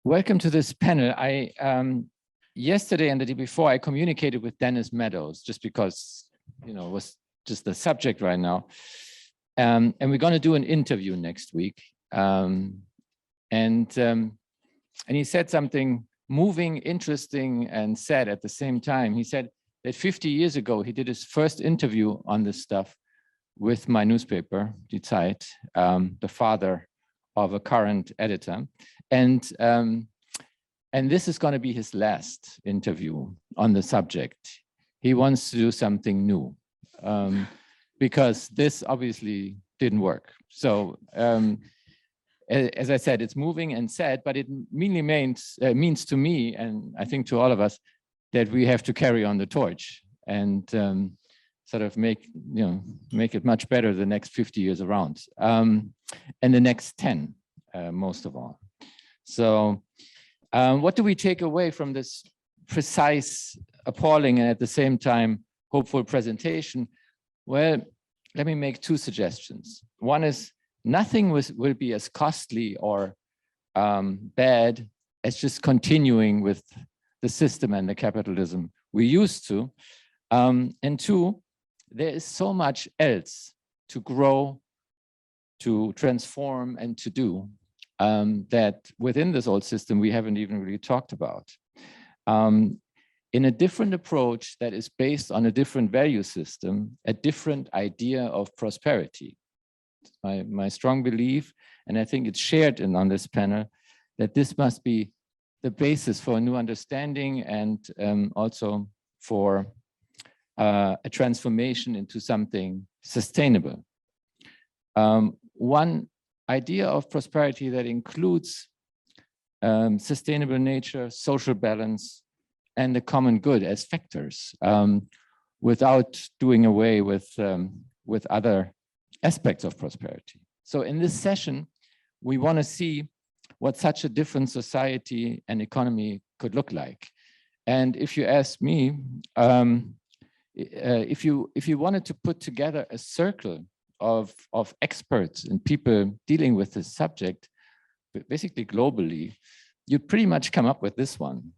Welcome to this panel. I yesterday and the day before I communicated with Dennis Meadows just because it was just the subject right now, and we're going to do an interview next week. And he said something moving, interesting, and sad at the same time. He said that 50 years ago he did his first interview on this stuff with my newspaper, Die Zeit, the father of a current editor. And this is going to be his last interview on the subject. He wants to do something new because this obviously didn't work. So as I said, it's moving and sad, but it mainly means to me, and I think to all of us, that we have to carry on the torch and sort of make it much better the next 50 years around, and the next 10, most of all. So what do we take away from this precise, appalling, and at the same time hopeful presentation? Well, let me make two suggestions. One is nothing will be as costly or bad as just continuing with the system and the capitalism we used to. And two, there is so much else to grow, to transform, and to do that within this old system we haven't even really talked about. In a different approach that is based on a different value system, a different idea of prosperity. My strong belief, and I think it's shared on this panel, that this must be the basis for a new understanding and also for a transformation into something sustainable. One idea of prosperity that includes sustainable nature, social balance, and the common good as factors, without doing away with other aspects of prosperity. So in this session, we want to see what such a different society and economy could look like. And if you ask me, if you wanted to put together a circle of experts and people dealing with this subject, basically globally, you'd pretty much come up with this one.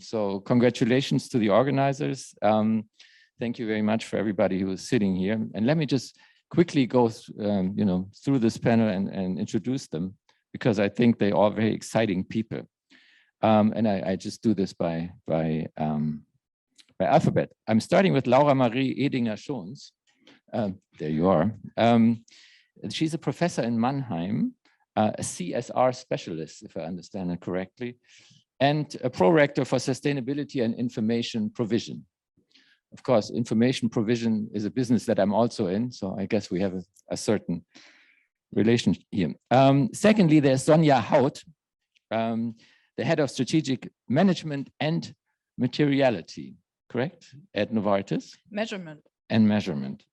So congratulations to the organizers. Thank you very much for everybody who is sitting here. And let me just quickly go through this panel and introduce them, because I think they are very exciting people. And I just do this by alphabet. I'm starting with Laura Marie Edinger-Schons. There you are. She's a professor in Mannheim, a CSR specialist, if I understand it correctly, and a pro-rector for sustainability and information provision. Of course, information provision is a business that I'm also in, so I guess we have a certain relation here. Secondly, there's Sonja Haut, the head of strategic management and materiality, correct? At Novartis. Measurement. And measurement,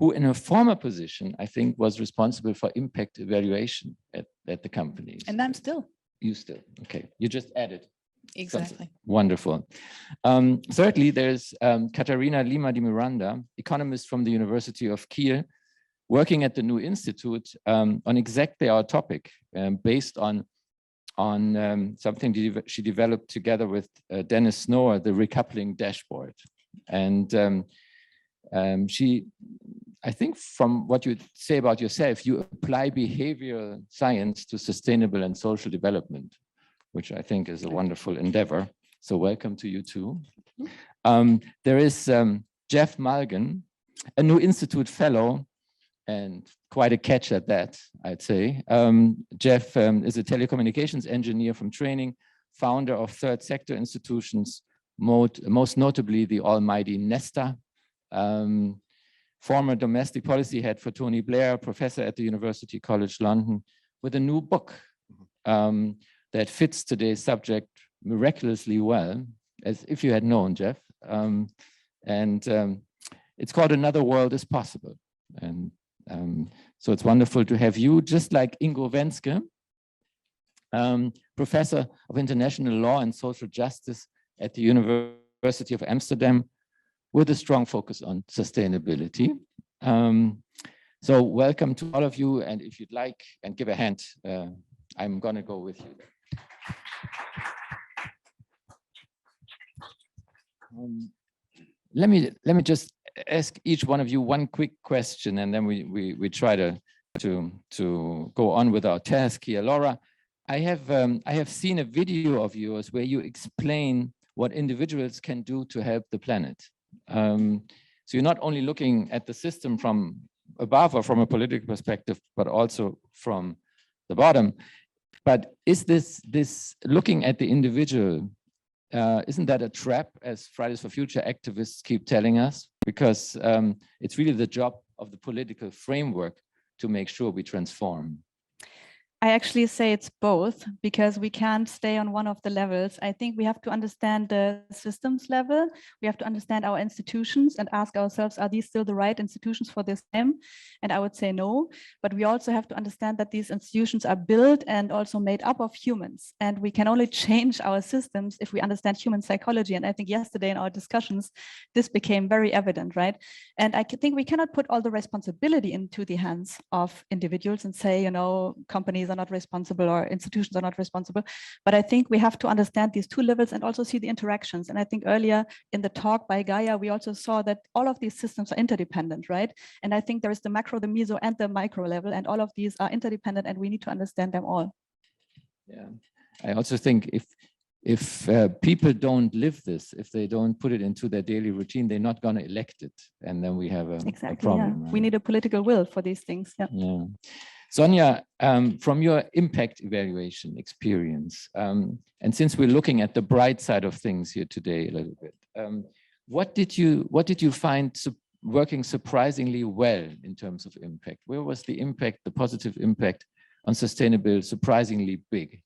who in a former position, I think, was responsible for impact evaluation at the companies. And I'm still. You still, okay. You just added. Exactly. Something. Wonderful. Thirdly, there's Katharina Lima de Miranda, economist from the University of Kiel, working at the New Institute on exactly our topic, based on something she developed together with Dennis Snower, the recoupling dashboard. And I think from what you say about yourself, you apply behavioral science to sustainable and social development, which I think is a wonderful endeavor. So welcome to you too. There is Geoff Mulgan, a New Institute fellow, and quite a catch at that, I'd say. Geoff is a telecommunications engineer from training, founder of third sector institutions, most notably the almighty Nesta, former domestic policy head for Tony Blair, professor at the University College London, with a new book that fits today's subject miraculously well, as if you had known, Geoff. It's called Another World is Possible. And so it's wonderful to have you, just like Ingo Venzke, professor of international law and social justice at the University of Amsterdam, with a strong focus on sustainability. So welcome to all of you, and if you'd like, and give a hand, I'm gonna go with you. Let me just ask each one of you one quick question, and then we try to go on with our task here. Laura, I have seen a video of yours where you explain what individuals can do to help the planet. So you're not only looking at the system from above or from a political perspective, but also from the bottom. But is this looking at the individual, isn't that a trap, as Fridays for Future activists keep telling us? Because it's really the job of the political framework to make sure we transform. I actually say it's both, because we can't stay on one of the levels. I think we have to understand the systems level. We have to understand our institutions and ask ourselves, are these still the right institutions for this time? And I would say no. But we also have to understand that these institutions are built and also made up of humans. And we can only change our systems if we understand human psychology. And I think yesterday in our discussions, this became very evident, right? And I think we cannot put all the responsibility into the hands of individuals and say, you know, companies are not responsible or institutions are not responsible. But I think we have to understand these two levels and also see the interactions. And I think earlier in the talk by Gaia, we also saw that all of these systems are interdependent, right? And I think there is the macro, the meso, and the micro level, and all of these are interdependent, and we need to understand them all. Yeah, I also think if people don't live this, if they don't put it into their daily routine, they're not going to elect it, and then we have a problem. Yeah. Right? We need a political will for these things. Yeah. Sonja, from your impact evaluation experience, and since we're looking at the bright side of things here today a little bit, what did you find working surprisingly well in terms of impact? Where was the impact, the positive impact on sustainability, surprisingly big?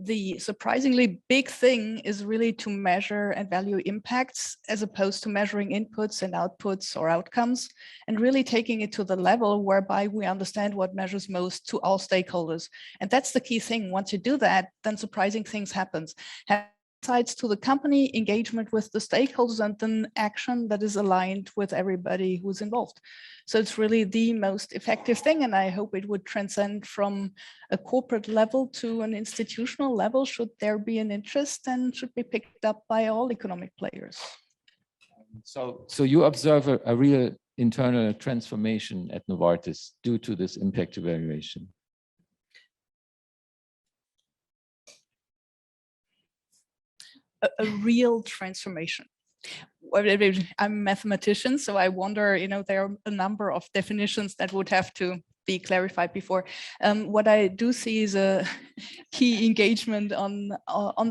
The surprisingly big thing is really to measure and value impacts as opposed to measuring inputs and outputs or outcomes, and really taking it to the level whereby we understand what matters most to all stakeholders. And that's the key thing. Once you do that, then surprising things happen. Sides to the company, engagement with the stakeholders, and then action that is aligned with everybody who's involved. So it's really the most effective thing, and I hope it would transcend from a corporate level to an institutional level, should there be an interest, and should be picked up by all economic players. So you observe a real internal transformation at Novartis due to this impact evaluation? A real transformation. I'm a mathematician, so I wonder, you know, there are a number of definitions that would have to be clarified before. What I do see is a key engagement on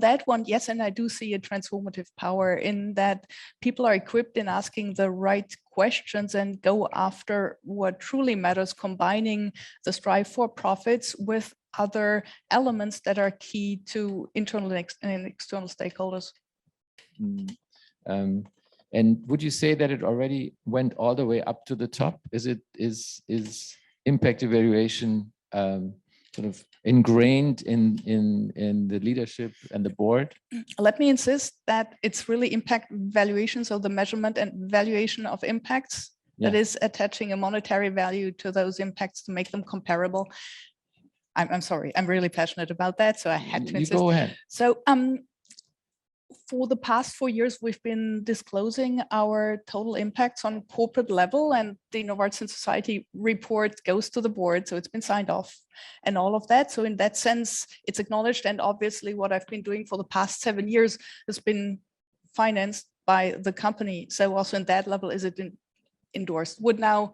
that one. Yes, and I do see a transformative power in that people are equipped in asking the right questions and go after what truly matters, combining the strive for profits with other elements that are key to internal and external stakeholders. And would you say that it already went all the way up to the top? Is impact evaluation sort of ingrained in the leadership and the board? Let me insist that it's really impact valuation, so the measurement and valuation of impacts, that is attaching a monetary value to those impacts to make them comparable. I'm sorry, I'm really passionate about that, so I had to insist. Go ahead. So for the past 4 years, we've been disclosing our total impacts on corporate level, and the Novartis in Society report goes to the board, so it's been signed off and all of that. So in that sense, it's acknowledged, and obviously what I've been doing for the past 7 years has been financed by the company. So also in that level, is it endorsed? Would now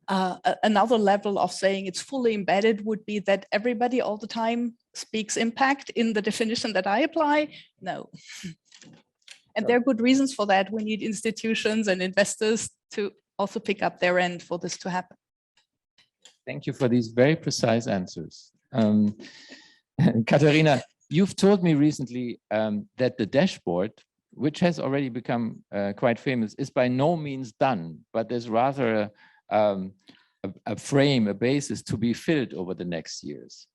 another level of saying it's fully embedded would be that everybody all the time speaks impact in the definition that I apply? No. And there are good reasons for that. We need institutions and investors to also pick up their end for this to happen. Thank you for these very precise answers. Katharina, you've told me recently that the dashboard, which has already become quite famous, is by no means done, but there's rather a frame, a basis to be filled over the next years.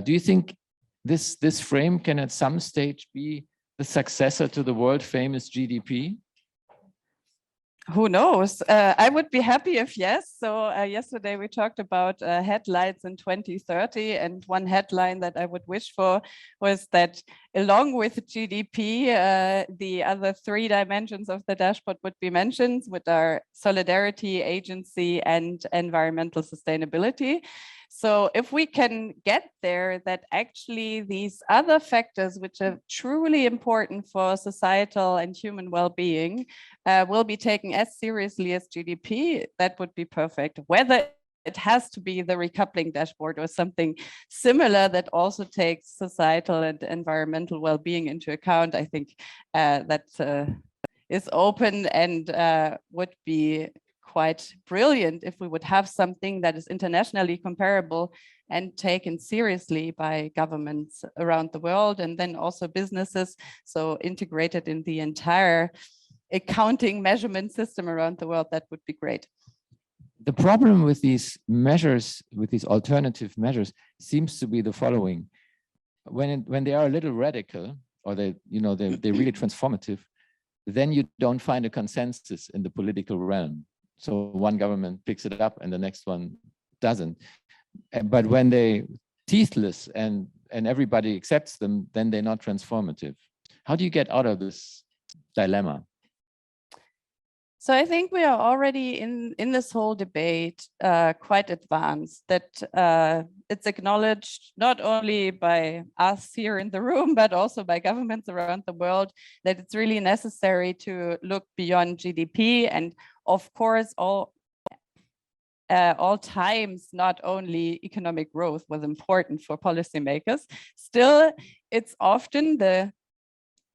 Do you think this frame can at some stage be the successor to the world famous GDP? Who knows? I would be happy if yes. So yesterday we talked about headlines in 2030, and one headline that I would wish for was that along with GDP, the other 3 dimensions of the dashboard would be mentioned, which are solidarity, agency, and environmental sustainability. So if we can get there, that actually these other factors, which are truly important for societal and human well-being, will be taken as seriously as GDP, that would be perfect. Whether it has to be the recoupling dashboard or something similar that also takes societal and environmental well-being into account, I think that is open and would be quite brilliant if we would have something that is internationally comparable and taken seriously by governments around the world, and then also businesses, so integrated in the entire accounting measurement system around the world. That would be great. The problem with these measures, with these alternative measures, seems to be the following: when they are a little radical, or they're really transformative, then you don't find a consensus in the political realm. So one government picks it up and the next one doesn't. But when they teethless and everybody accepts them, then they're not transformative. How do you get out of this dilemma? So I think we are already in this whole debate quite advanced, that it's acknowledged not only by us here in the room, but also by governments around the world, that it's really necessary to look beyond GDP. And of course, all times, not only economic growth was important for policymakers, still it's often the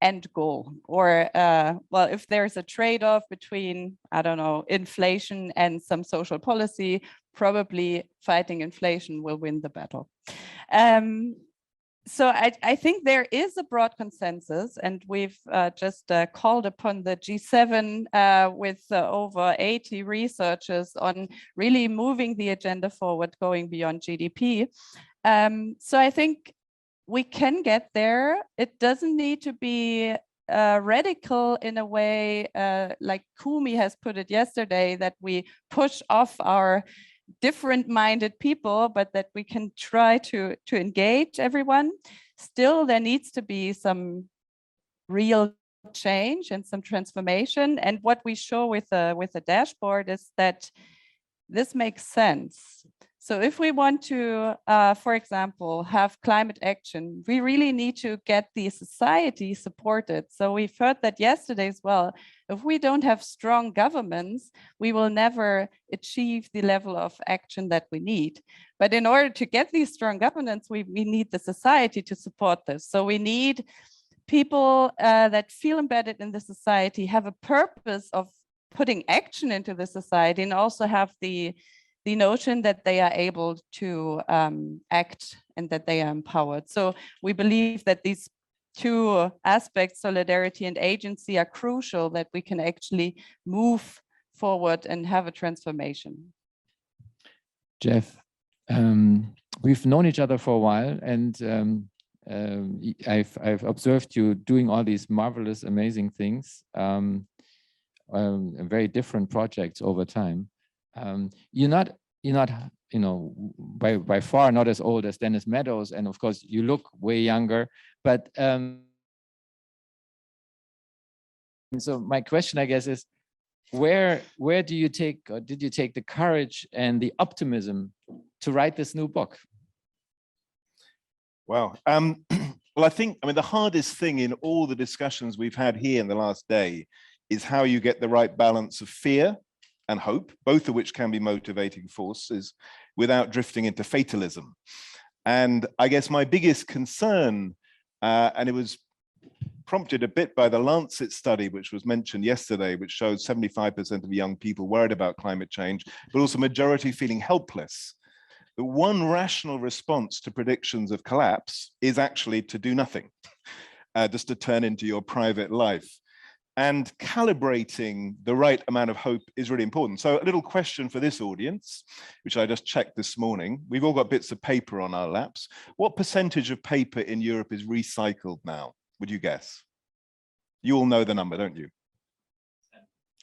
end goal, or well, if there's a trade-off between, I don't know, inflation and some social policy, probably fighting inflation will win the battle. So I think there is a broad consensus, and we've just called upon the G7 with over 80 researchers on really moving the agenda forward, going beyond GDP. So I think we can get there. It doesn't need to be radical in a way like Kumi has put it yesterday, that we push off our different-minded people, but that we can try to engage everyone. Still, there needs to be some real change and some transformation. And what we show with the dashboard is that this makes sense. So if we want to, for example, have climate action, we really need to get the society supported. So we've heard that yesterday as well. If we don't have strong governments, we will never achieve the level of action that we need. But in order to get these strong governance, we need the society to support this. So we need people that feel embedded in the society, have a purpose of putting action into the society, and also have the notion that they are able to act and that they are empowered. So we believe that these 2 aspects, solidarity and agency, are crucial, that we can actually move forward and have a transformation. Geoff, we've known each other for a while, and I've observed you doing all these marvelous, amazing things, very different projects over time. You're not, by far not as old as Dennis Meadows, and of course you look way younger. But so my question, I guess, is where do you take, or did you take the courage and the optimism to write this new book? Wow. Well, I think, the hardest thing in all the discussions we've had here in the last day is how you get the right balance of fear and hope, both of which can be motivating forces, without drifting into fatalism. And I guess my biggest concern, and it was prompted a bit by the Lancet study, which was mentioned yesterday, which showed 75% of young people worried about climate change, but also majority feeling helpless. The one rational response to predictions of collapse is actually to do nothing, just to turn into your private life. And calibrating the right amount of hope is really important. So a little question for this audience, which I just checked this morning. We've all got bits of paper on our laps. What percentage of paper in Europe is recycled now? Would you guess? You all know the number, don't you?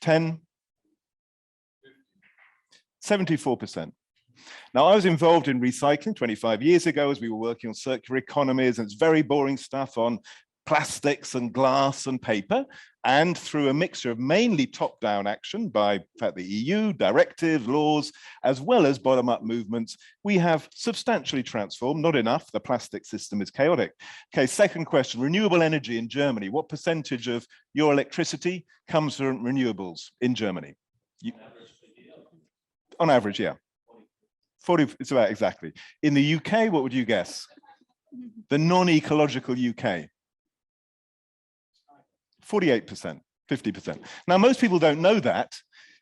10? 74%. Now, I was involved in recycling 25 years ago as we were working on circular economies, and it's very boring stuff on plastics and glass and paper. And through a mixture of mainly top-down action by, in fact, the EU, directives, laws, as well as bottom-up movements, we have substantially transformed, not enough, the plastic system is chaotic. Okay, second question, renewable energy in Germany. What percentage of your electricity comes from renewables in Germany? On average, yeah. 40, it's about exactly. In the UK, what would you guess? The non-ecological UK. 48%, 50%. Now, most people don't know that.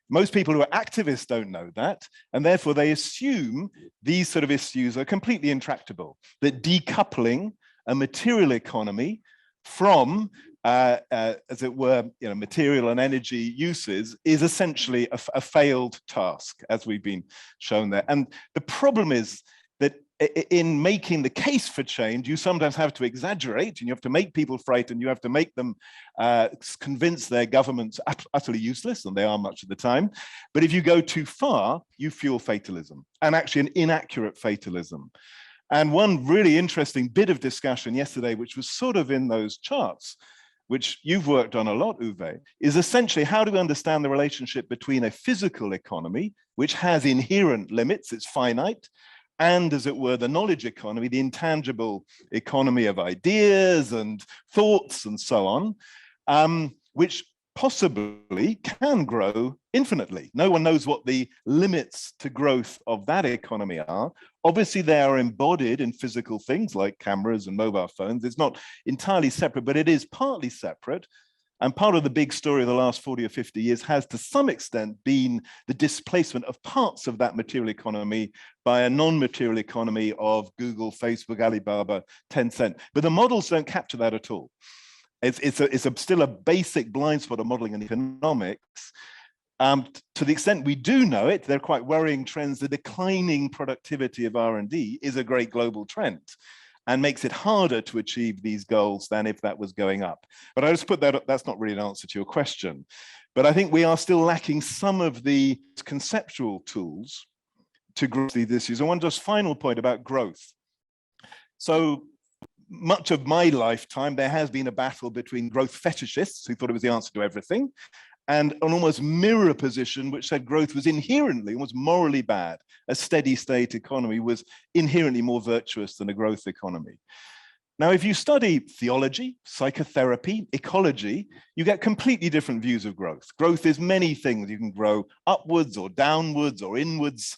Most people who are activists don't know that. And therefore, they assume these sort of issues are completely intractable, that decoupling a material economy from, as it were, material and energy uses is essentially a failed task, as we've been shown there. And the problem is that in making the case for change, you sometimes have to exaggerate, and you have to make people frightened. You have to make them convince their governments utterly useless, and they are much of the time. But if you go too far, you fuel fatalism, and actually an inaccurate fatalism. And one really interesting bit of discussion yesterday, which was sort of in those charts, which you've worked on a lot, Uwe, is essentially how do we understand the relationship between a physical economy, which has inherent limits, it's finite, and, as it were, the knowledge economy, the intangible economy of ideas and thoughts and so on, which possibly can grow infinitely. No one knows what the limits to growth of that economy are. Obviously, they are embodied in physical things like cameras and mobile phones. It's not entirely separate, but it is partly separate. And part of the big story of the last 40 or 50 years has to some extent been the displacement of parts of that material economy by a non-material economy of Google, Facebook, Alibaba, Tencent. But the models don't capture that at all. It's still a basic blind spot of modeling in economics. To the extent we do know it, they're quite worrying trends. The declining productivity of R&D is a great global trend and makes it harder to achieve these goals than if that was going up. But I just put that up, that's not really an answer to your question. But I think we are still lacking some of the conceptual tools to grasp these issues. And one just final point about growth. So much of my lifetime, there has been a battle between growth fetishists who thought it was the answer to everything, and an almost mirror position which said growth was inherently, almost morally bad. A steady state economy was inherently more virtuous than a growth economy. Now, if you study theology, psychotherapy, ecology, you get completely different views of growth. Growth is many things. You can grow upwards or downwards or inwards.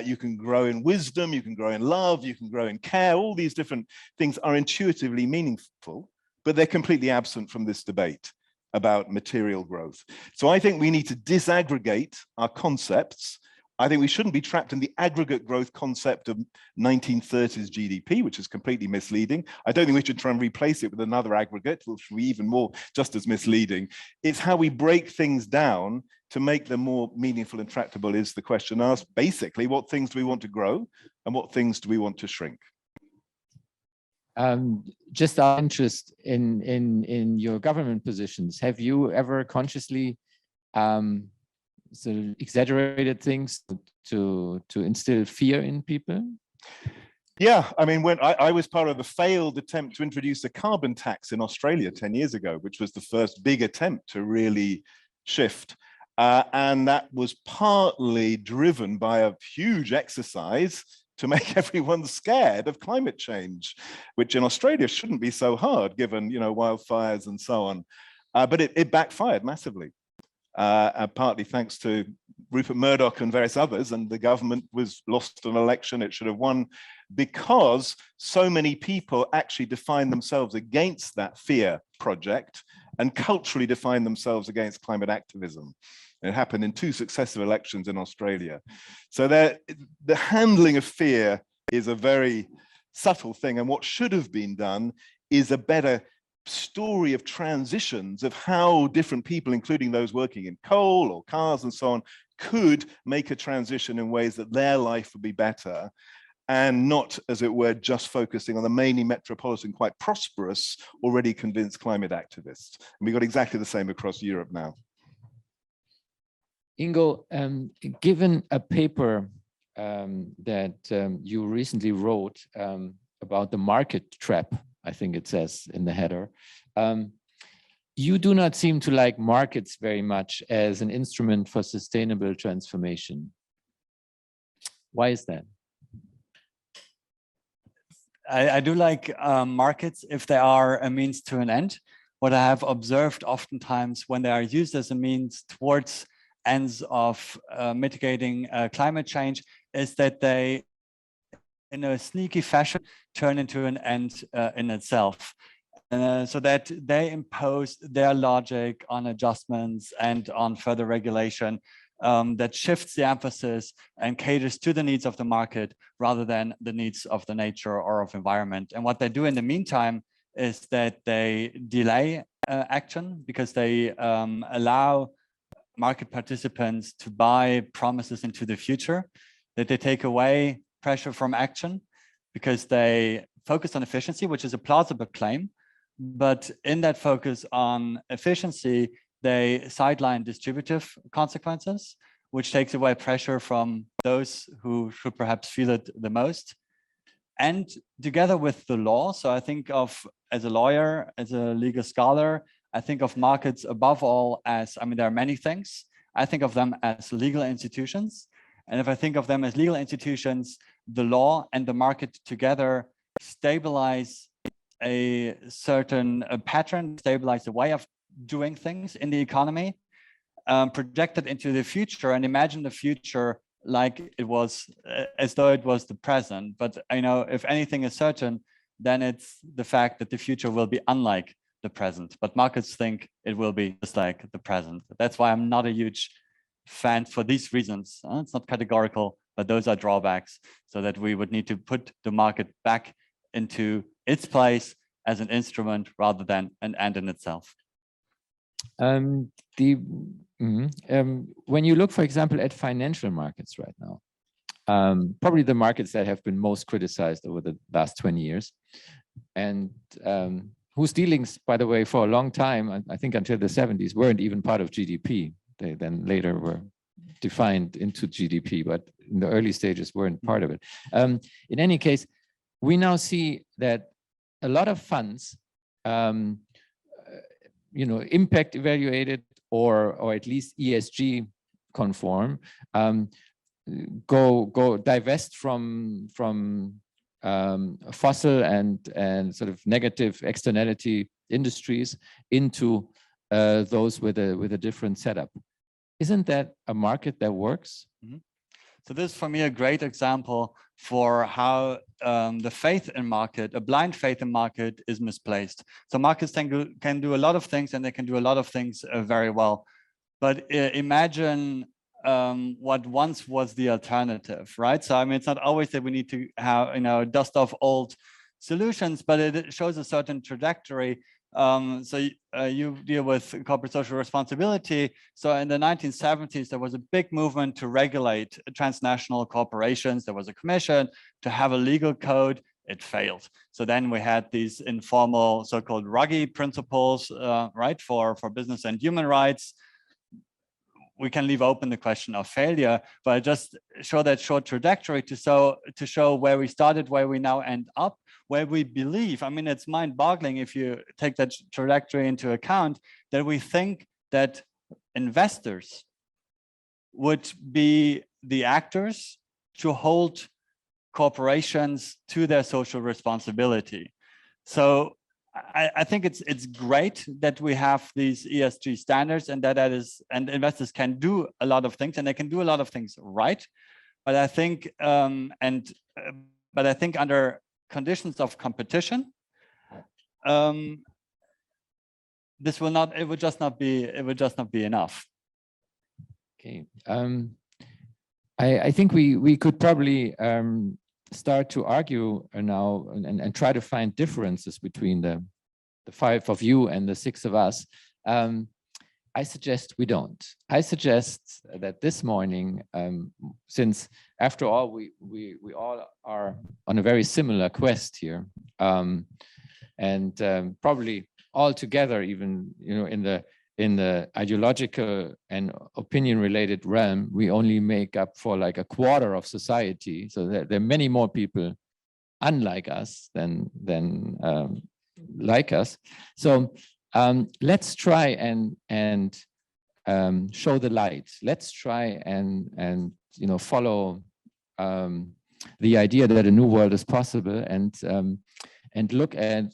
You can grow in wisdom, you can grow in love, you can grow in care. All these different things are intuitively meaningful, but they're completely absent from this debate about material growth. So I think we need to disaggregate our concepts. I think we shouldn't be trapped in the aggregate growth concept of 1930s GDP, which is completely misleading. I don't think we should try and replace it with another aggregate, which will be even more just as misleading. It's how we break things down to make them more meaningful and tractable is the question asked. Basically, what things do we want to grow and what things do we want to shrink? Just our interest in your government positions. Have you ever consciously sort of exaggerated things to instill fear in people? Yeah, I mean, when I was part of the failed attempt to introduce a carbon tax in Australia 10 years ago, which was the first big attempt to really shift. And that was partly driven by a huge exercise to make everyone scared of climate change, which in Australia shouldn't be so hard given, wildfires and so on. But it backfired massively, partly thanks to Rupert Murdoch and various others, and the government was lost an election it should have won because so many people actually defined themselves against that fear project and culturally defined themselves against climate activism. It happened in 2 successive elections in Australia. So the handling of fear is a very subtle thing. And what should have been done is a better story of transitions of how different people, including those working in coal or cars and so on, could make a transition in ways that their life would be better, and not, as it were, just focusing on the mainly metropolitan, quite prosperous, already convinced climate activists. And we got exactly the same across Europe now. Ingo, given a paper that you recently wrote about the market trap, I think it says in the header, you do not seem to like markets very much as an instrument for sustainable transformation. Why is that? I do like markets if they are a means to an end. What I have observed oftentimes when they are used as a means towards ends of mitigating climate change is that they, in a sneaky fashion, turn into an end in itself. So that they impose their logic on adjustments and on further regulation that shifts the emphasis and caters to the needs of the market rather than the needs of the nature or of environment. And what they do in the meantime is that they delay action because they allow market participants to buy promises into the future, that they take away pressure from action because they focus on efficiency, which is a plausible claim. But in that focus on efficiency, they sideline distributive consequences, which takes away pressure from those who should perhaps feel it the most. And together with the law, so I think of, as a lawyer, as a legal scholar, I think of markets above all as, I mean, there are many things. I think of them as legal institutions. And if I think of them as legal institutions, the law and the market together stabilize a certain pattern, stabilize the way of doing things in the economy, project it into the future and imagine the future like it was, as though it was the present. But I know if anything is certain, then it's the fact that the future will be unlike the present. But markets think it will be just like the present. That's why I'm not a huge fan for these reasons. It's not categorical, but those are drawbacks, so that we would need to put the market back into its place as an instrument rather than an end in itself. When you look, for example, at financial markets right now, probably the markets that have been most criticized over the last 20 years, and whose dealings, by the way, for a long time, I think until the 70s, weren't even part of GDP. They then later were defined into GDP, but in the early stages weren't part of it. In any case, we now see that a lot of funds, impact evaluated or at least ESG conform, go divest from fossil and sort of negative externality industries into those with a different setup. Isn't that a market that works? Mm-hmm. So this is for me a great example for how the faith in market, a blind faith in market, is misplaced. So markets can do a lot of things, and they can do a lot of things very well. But imagine what once was the alternative, right? So I mean, it's not always that we need to have, dust off old solutions, but it shows a certain trajectory. So you deal with corporate social responsibility. So in the 1970s, there was a big movement to regulate transnational corporations. There was a commission to have a legal code. It failed. So then we had these informal so-called Ruggie principles, right, for business and human rights. We can leave open the question of failure, but I just show that short trajectory to show where we started, where we now end up, where we believe. I mean, it's mind-boggling if you take that trajectory into account, that we think that investors would be the actors to hold corporations to their social responsibility. So I think it's great that we have these ESG standards, and and investors can do a lot of things, and they can do a lot of things right. But I think under conditions of competition, it would just not be enough. Okay, I think we could probably start to argue now and try to find differences between the five of you and the six of us. I suggest we don't. I suggest that this morning, since after all we all are on a very similar quest here, and probably all together, even in in the ideological and opinion-related realm, we only make up for like a quarter of society. So there are many more people unlike us than like us. So let's try and show the light. Let's try and follow the idea that a new world is possible, and look at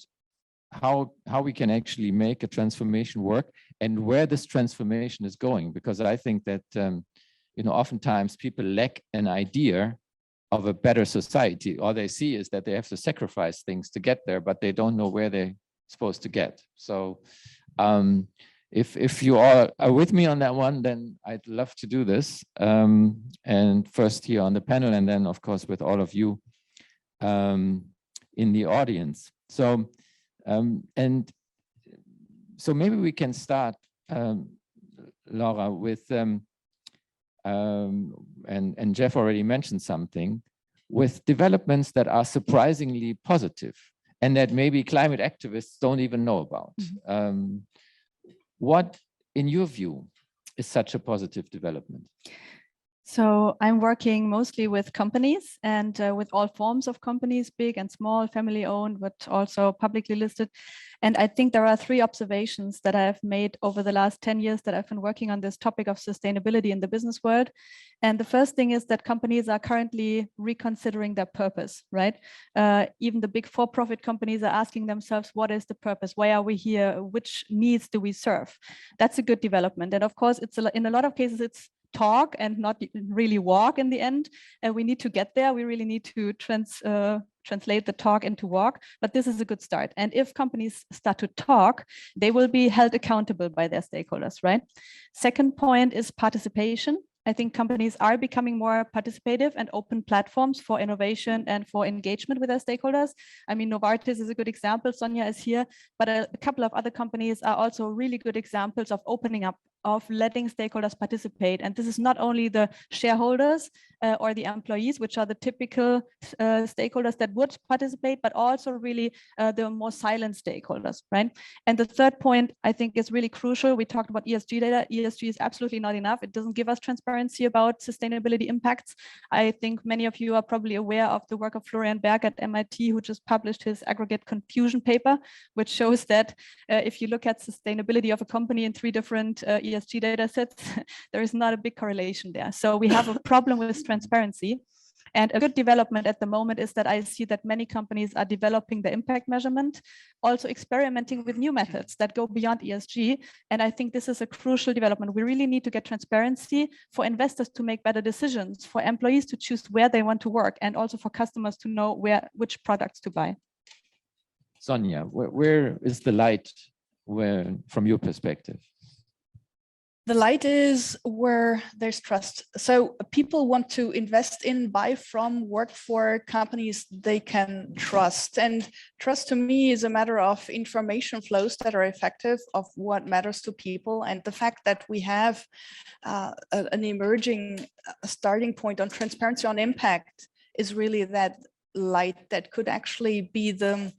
how we can actually make a transformation work and where this transformation is going. Because I think that oftentimes people lack an idea of a better society. All they see is that they have to sacrifice things to get there, but they don't know where they're supposed to get. So if you all are with me on that one, then I'd love to do this. And first here on the panel, and then of course with all of you in the audience. So so maybe we can start, Laura, with and Geoff already mentioned something, with developments that are surprisingly positive and that maybe climate activists don't even know about. What, in your view, is such a positive development? So I'm working mostly with companies and with all forms of companies, big and small, family owned, but also publicly listed. And I think there are 3 observations that I have made over the last 10 years that I've been working on this topic of sustainability in the business world. And the first thing is that companies are currently reconsidering their purpose, right? Even the big for-profit companies are asking themselves, what is the purpose? Why are we here? Which needs do we serve? That's a good development. And of course, in a lot of cases, it's talk and not really walk in the end. And we need to get there. We really need to translate the talk into walk, but this is a good start. And if companies start to talk, they will be held accountable by their stakeholders, right? Second point is participation. I think companies are becoming more participative and open platforms for innovation and for engagement with their stakeholders. I mean, Novartis is a good example. Sonja is here, but a couple of other companies are also really good examples of opening up, of letting stakeholders participate. And this is not only the shareholders or the employees, which are the typical stakeholders that would participate, but also really the more silent stakeholders, right? And the third point, I think, is really crucial. We talked about ESG data. ESG is absolutely not enough. It doesn't give us transparency about sustainability impacts. I think many of you are probably aware of the work of Florian Berg at MIT, who just published his aggregate confusion paper, which shows that if you look at sustainability of a company in 3 different ESG data sets, there is not a big correlation there. So we have a problem with transparency. And a good development at the moment is that I see that many companies are developing the impact measurement, also experimenting with new methods that go beyond ESG. And I think this is a crucial development. We really need to get transparency for investors to make better decisions, for employees to choose where they want to work, and also for customers to know which products to buy. Sonja, where is the light from your perspective? The light is where there's trust. So people want to invest in, buy from, work for companies they can trust. And trust to me is a matter of information flows that are effective, of what matters to people. And the fact that we have an emerging starting point on transparency on impact is really that light that could actually be the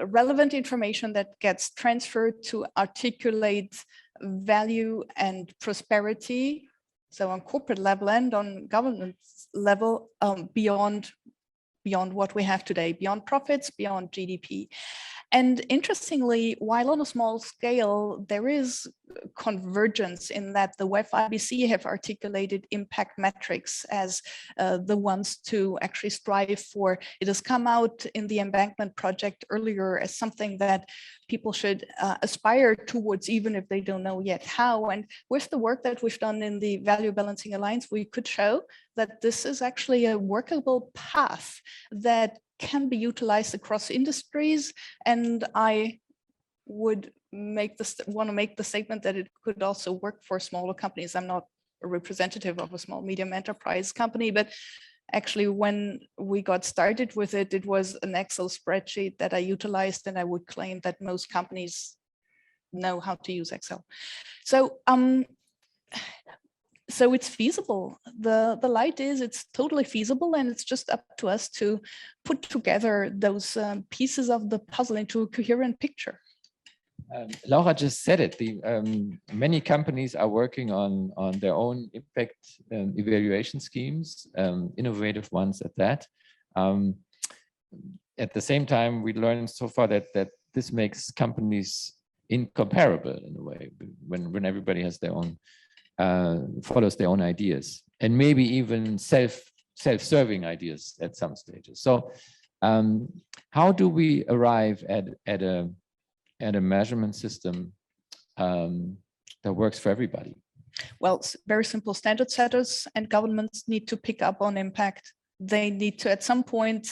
relevant information that gets transferred to articulate value and prosperity, so on corporate level and on governance level, beyond what we have today, beyond profits, beyond GDP. And interestingly, while on a small scale, there is convergence in that the WEF IBC have articulated impact metrics as the ones to actually strive for. It has come out in the Embankment project earlier as something that people should aspire towards, even if they don't know yet how. And with the work that we've done in the Value Balancing Alliance, we could show that this is actually a workable path that can be utilized across industries. And I would want to make the statement that it could also work for smaller companies. I'm not a representative of a small medium enterprise company, but actually when we got started with it, it was an Excel spreadsheet that I utilized, and I would claim that most companies know how to use Excel. So it's feasible. The light is it's totally feasible, and it's just up to us to put together those pieces of the puzzle into a coherent picture. Laura just said it. Many companies are working on their own impact evaluation schemes, innovative ones at that. At the same time, we learned so far that this makes companies incomparable in a way when everybody has their own, follows their own ideas, and maybe even self-serving ideas at some stages. So how do we arrive at a measurement system that works for everybody? Well, very simple. Standard setters and governments need to pick up on impact. They need to, at some point,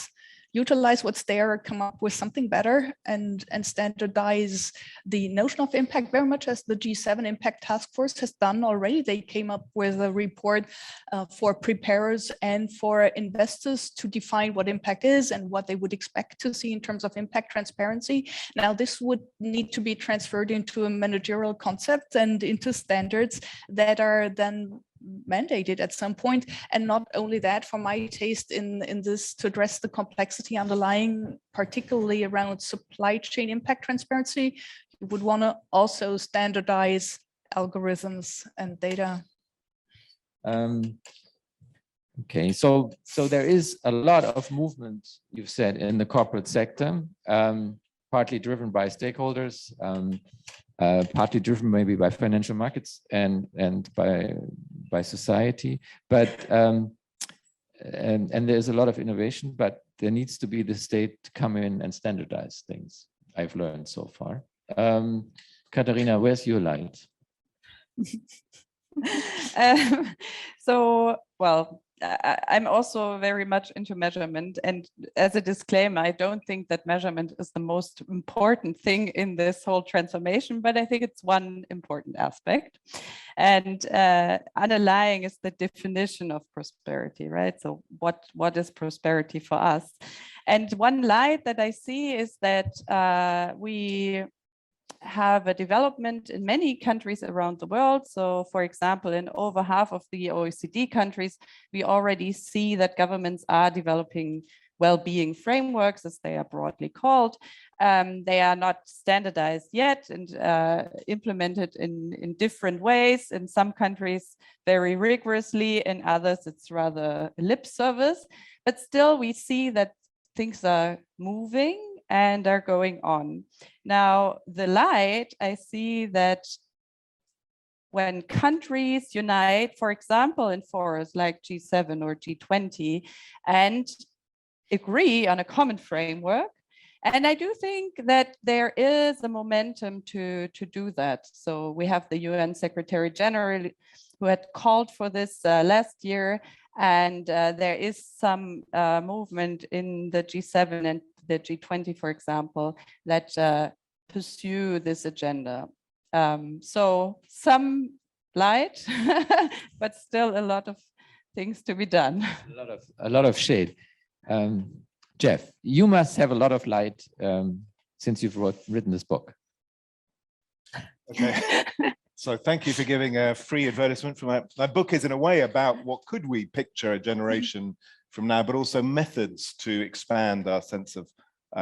utilize what's there, come up with something better, and standardize the notion of impact, very much as the G7 Impact Task Force has done already. They came up with a report for preparers and for investors to define what impact is and what they would expect to see in terms of impact transparency. Now, this would need to be transferred into a managerial concept and into standards that are then mandated at some point. And not only that, for my taste in this, to address the complexity underlying, particularly around supply chain impact transparency, you would want to also standardize algorithms and data. Okay, so there is a lot of movement, you've said, in the corporate sector, partly driven by stakeholders, partly driven maybe by financial markets and by society, but and there's a lot of innovation, but there needs to be the state to come in and standardize things, I've learned so far. Katharina, where's your light? So, well, I'm also very much into measurement, and as a disclaimer, I don't think that measurement is the most important thing in this whole transformation, but I think it's one important aspect. And underlying is the definition of prosperity, right? So what is prosperity for us? And one light that I see is that we have a development in many countries around the world. So, for example, in over half of the OECD countries, we already see that governments are developing well-being frameworks, as they are broadly called. They are not standardized yet and implemented in different ways. In some countries, very rigorously. In others, it's rather lip service. But still, we see that things are moving and are going on. Now, the light, I see that when countries unite, for example, in forums like G7 or G20, and agree on a common framework, and I do think that there is a momentum to do that. So we have the UN Secretary General who had called for this last year, and there is some movement in the G7 and the G20, for example, that pursue this agenda. So some light, but still a lot of things to be done. A lot of shade. Geoff, you must have a lot of light since you've written this book. Okay. So thank you for giving a free advertisement for my book. Is in a way about what could we picture a generation from now, but also methods to expand our sense of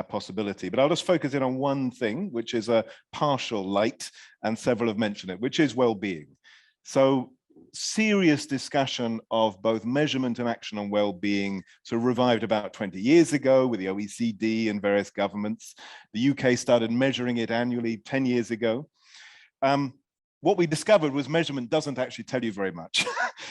possibility. But I'll just focus in on one thing, which is a partial light, and several have mentioned it, which is well-being. So serious discussion of both measurement and action on well-being sort of revived about 20 years ago with the OECD and various governments. The UK started measuring it annually 10 years ago. What we discovered was measurement doesn't actually tell you very much.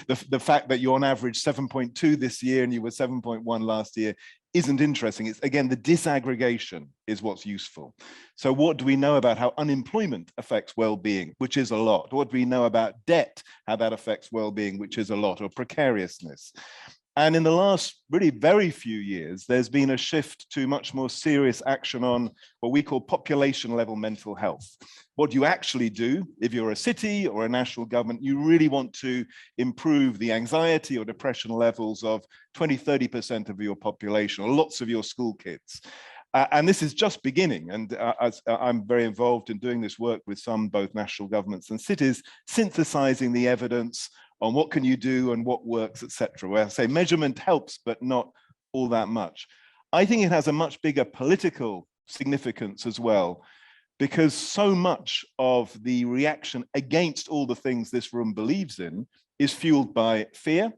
The fact that you're on average 7.2 this year and you were 7.1 last year isn't interesting. It's, again, the disaggregation is what's useful. So what do we know about how unemployment affects well-being, which is a lot? What do we know about debt, how that affects well-being, which is a lot, or precariousness? And in the last really very few years, there's been a shift to much more serious action on what we call population level mental health. What you actually do, if you're a city or a national government, you really want to improve the anxiety or depression levels of 20–30% of your population, or lots of your school kids. And this is just beginning. And I'm very involved in doing this work with some both national governments and cities, synthesizing the evidence on what can you do and what works, etc. Where I say measurement helps, but not all that much. I think it has a much bigger political significance as well, because so much of the reaction against all the things this room believes in is fueled by fear,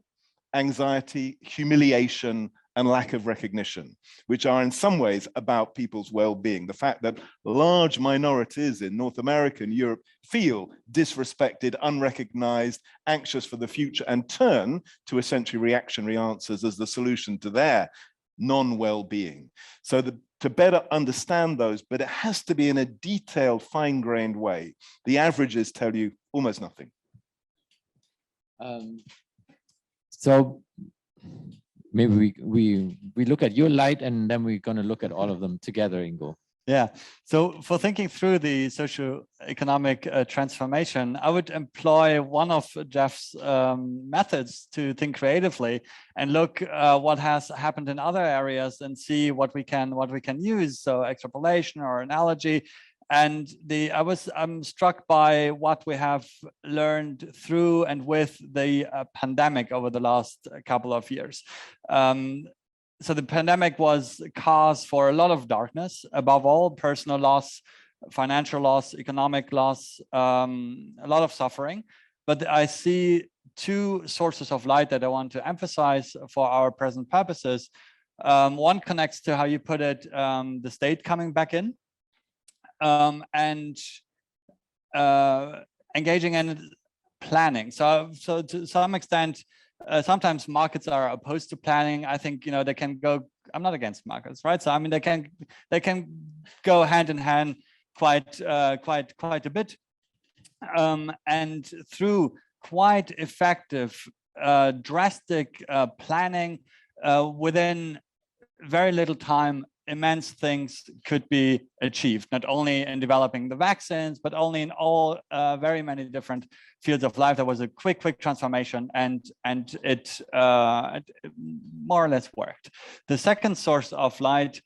anxiety, humiliation, and lack of recognition, which are in some ways about people's well-being. The fact that large minorities in North America and Europe feel disrespected, unrecognized, anxious for the future, and turn to essentially reactionary answers as the solution to their non-well-being. So to better understand those, but it has to be in a detailed, fine-grained way. The averages tell you almost nothing. So maybe we look at your light, and then we're going to look at all of them together, Ingo. Yeah. So for thinking through the socio-economic transformation, I would employ one of Geoff's methods to think creatively and look what has happened in other areas and see what we can use. So extrapolation or analogy. And I'm struck by what we have learned through and with the pandemic over the last couple of years. So the pandemic was a cause for a lot of darkness, above all personal loss, financial loss, economic loss, a lot of suffering. But I see two sources of light that I want to emphasize for our present purposes. One connects to how you put it, the state coming back in. And engaging in planning. So to some extent, sometimes markets are opposed to planning. I think, they can go, I'm not against markets, right? So I mean, they can go hand in hand quite a bit. And through quite effective, drastic planning within very little time, immense things could be achieved, not only in developing the vaccines, but only in all very many different fields of life. There was a quick transformation, and it more or less worked. The second source of light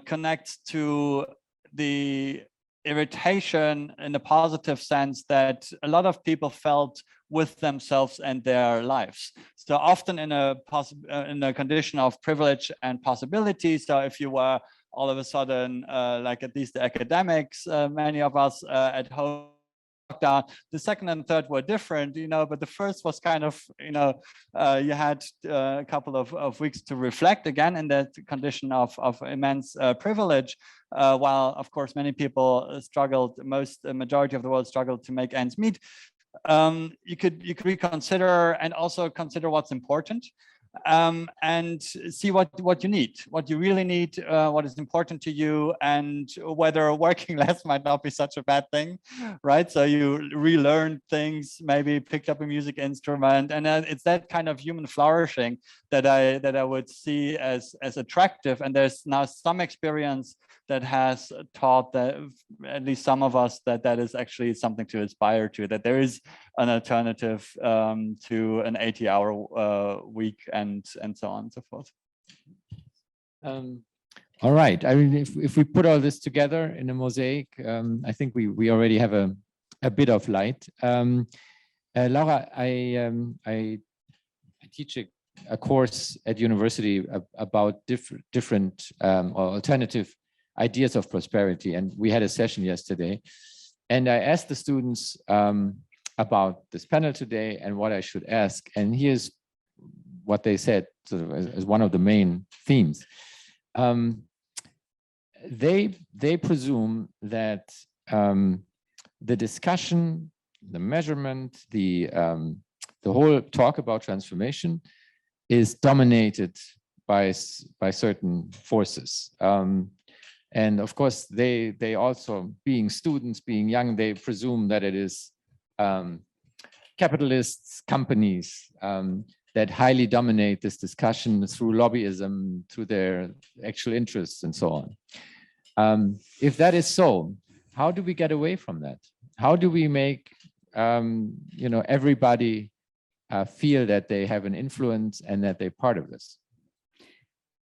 connects to the irritation in a positive sense that a lot of people felt with themselves and their lives. So often in a condition of privilege and possibility. So if you were all of a sudden, like at least the academics, many of us at home, lockdown, the second and third were different, but the first was kind of, you had a couple of weeks to reflect again in that condition of immense privilege, while of course many people struggled, the majority of the world struggled to make ends meet. You could reconsider and also consider what's important, and see what you need, what you really need, what is important to you, and whether working less might not be such a bad thing, right? So you relearned things, maybe picked up a music instrument, and it's that kind of human flourishing that I would see as attractive. And there's now some experience that has taught that, at least some of us, that is actually something to aspire to, that there is an alternative to an 80-hour week and so on and so forth. All right. I mean, if we put all this together in a mosaic, I think we already have a bit of light. Laura, I teach a course at university about different or alternative ideas of prosperity, and we had a session yesterday, and I asked the students about this panel today and what I should ask, and here's what they said sort of as one of the main themes. They presume that the discussion, the measurement, the whole talk about transformation is dominated by certain forces. And of course, they also, being students, being young, they presume that it is capitalists, companies that highly dominate this discussion through lobbyism, through their actual interests and so on. If that is so, how do we get away from that? How do we make everybody feel that they have an influence and that they're part of this?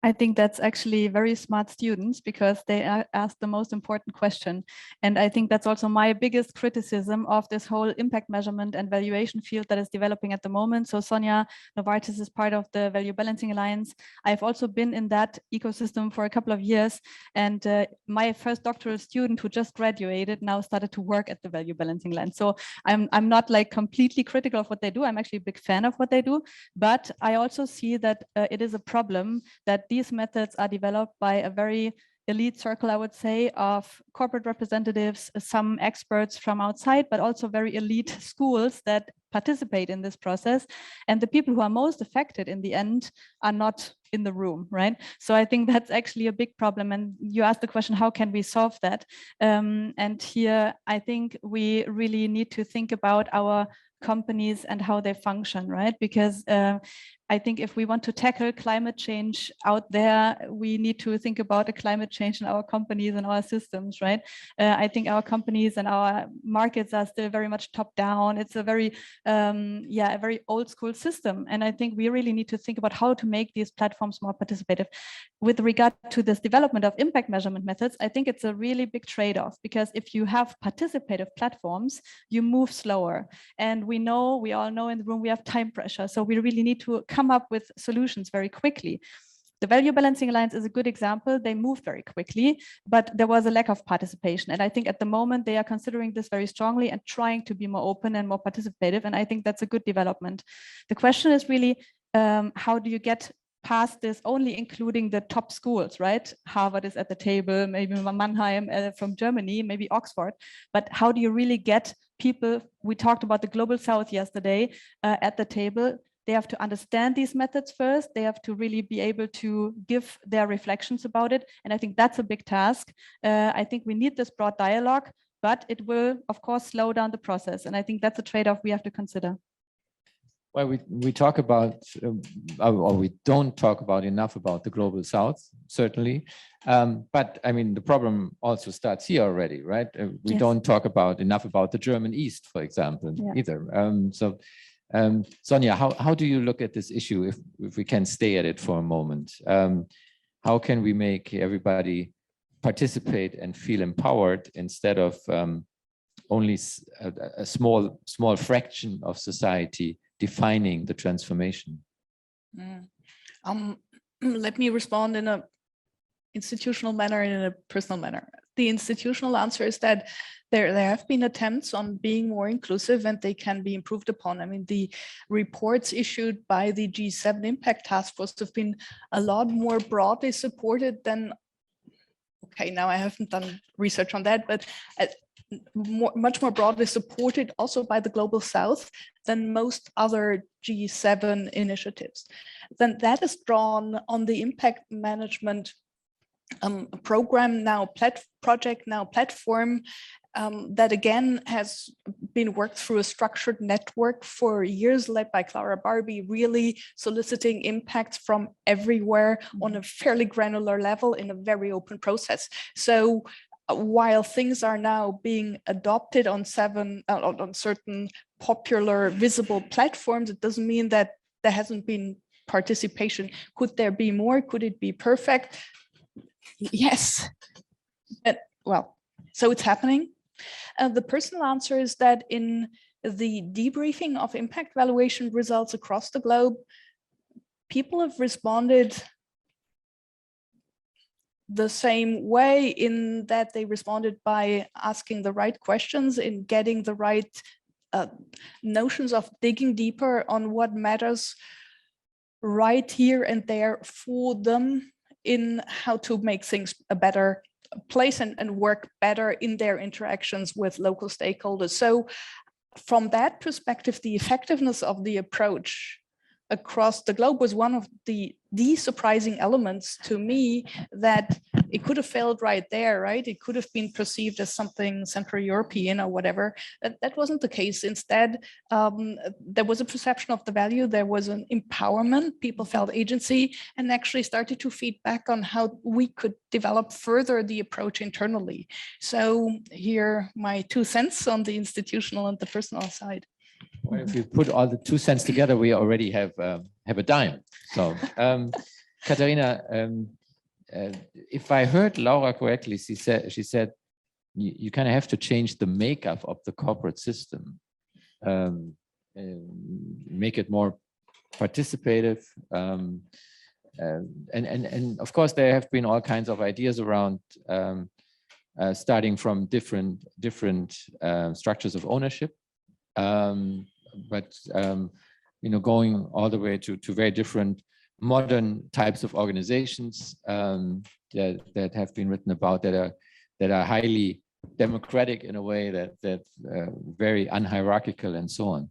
I think that's actually very smart students because they ask the most important question. And I think that's also my biggest criticism of this whole impact measurement and valuation field that is developing at the moment. So Sonja, Novartis is part of the Value Balancing Alliance. I've also been in that ecosystem for a couple of years. And my first doctoral student who just graduated now started to work at the Value Balancing Alliance. So I'm not like completely critical of what they do. I'm actually a big fan of what they do. But I also see that it is a problem that these methods are developed by a very elite circle, I would say, of corporate representatives, some experts from outside, but also very elite schools that participate in this process. And the people who are most affected in the end are not in the room, right? So I think that's actually a big problem. And you asked the question, how can we solve that? And here, I think we really need to think about our companies and how they function, right? Because I think if we want to tackle climate change out there, we need to think about a climate change in our companies and our systems, right? I think our companies and our markets are still very much top down. It's a very, a very old school system. And I think we really need to think about how to make these platforms more participative. With regard to this development of impact measurement methods, I think it's a really big trade-off because if you have participative platforms, you move slower. And we all know in the room, we have time pressure. So we really need to come up with solutions very quickly. The Value Balancing Alliance is a good example. They moved very quickly, but there was a lack of participation. And I think at the moment they are considering this very strongly and trying to be more open and more participative. And I think that's a good development. The question is really, how do you get past this only including the top schools, right? Harvard is at the table, maybe Mannheim from Germany, maybe Oxford, but how do you really get people, we talked about the Global South yesterday, at the table. They have to understand these methods first. They have to really be able to give their reflections about it. And I think that's a big task. I think we need this broad dialogue, but it will, of course, slow down the process. And I think that's a trade-off we have to consider. Well, we talk about, or we don't talk about enough about the Global South, certainly. But I mean, the problem also starts here already, right? We don't talk about enough about the German East, for example, either. Sonja, how do you look at this issue if we can stay at it for a moment? How can we make everybody participate and feel empowered instead of only a small fraction of society defining the transformation? Let me respond in an institutional manner and in a personal manner. The institutional answer is that there have been attempts on being more inclusive and they can be improved upon. I mean, the reports issued by the G7 Impact Task Force have been a lot more broadly supported than, okay, now I haven't done research on that, but much more broadly supported also by the Global South than most other G7 initiatives. Then that is drawn on the impact management program now, project now platform that again has been worked through a structured network for years, led by Clara Barbie, really soliciting impacts from everywhere on a fairly granular level in a very open process. So while things are now being adopted on certain popular visible platforms, it doesn't mean that there hasn't been participation. Could there be more? Could it be perfect? Yes. Well, so it's happening. The personal answer is that in the debriefing of impact valuation results across the globe, people have responded the same way, in that they responded by asking the right questions, in getting the right notions of digging deeper on what matters right here and there for them, in how to make things a better place and work better in their interactions with local stakeholders. So from that perspective, the effectiveness of the approach across the globe was one of the surprising elements to me, that it could have failed right there, right? It could have been perceived as something Central European or whatever. That wasn't the case. Instead, there was a perception of the value. There was an empowerment. People felt agency and actually started to feed back on how we could develop further the approach internally. So here, my 2 cents on the institutional and the personal side. Well, if you put all the 2 cents together, we already have a dime. So Katharina, if I heard Laura correctly, she said you kind of have to change the makeup of the corporate system, make it more participative, and of course there have been all kinds of ideas around starting from different structures of ownership, but going all the way to very different modern types of organizations that have been written about that are highly democratic in a way, that very unhierarchical and so on.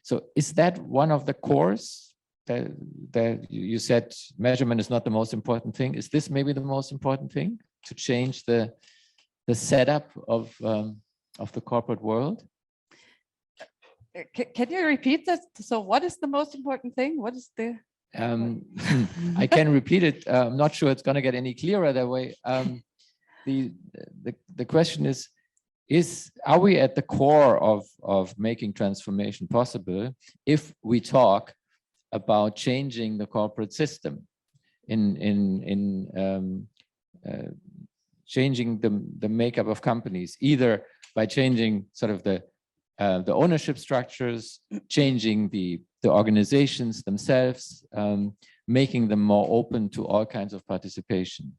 So is that one of the cores that you said measurement is not the most important thing? Is this maybe the most important thing, to change the setup of the corporate world? Can you repeat this? So what is the most important thing? What is the... I can repeat it. I'm not sure it's going to get any clearer that way. The question is are we at the core of making transformation possible if we talk about changing the corporate system, in changing the makeup of companies, either by changing sort of the ownership structures, changing the organizations themselves, making them more open to all kinds of participation?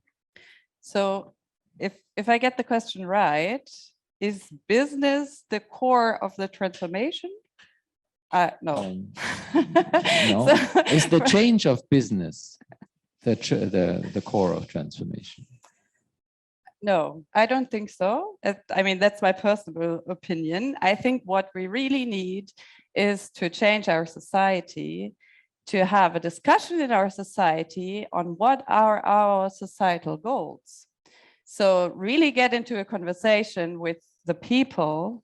So if I get the question right, is business the core of the transformation? No. No. Is the change of business the core of transformation? No, I don't think so. I mean, that's my personal opinion. I think what we really need is to change our society, to have a discussion in our society on what are our societal goals. So really get into a conversation with the people,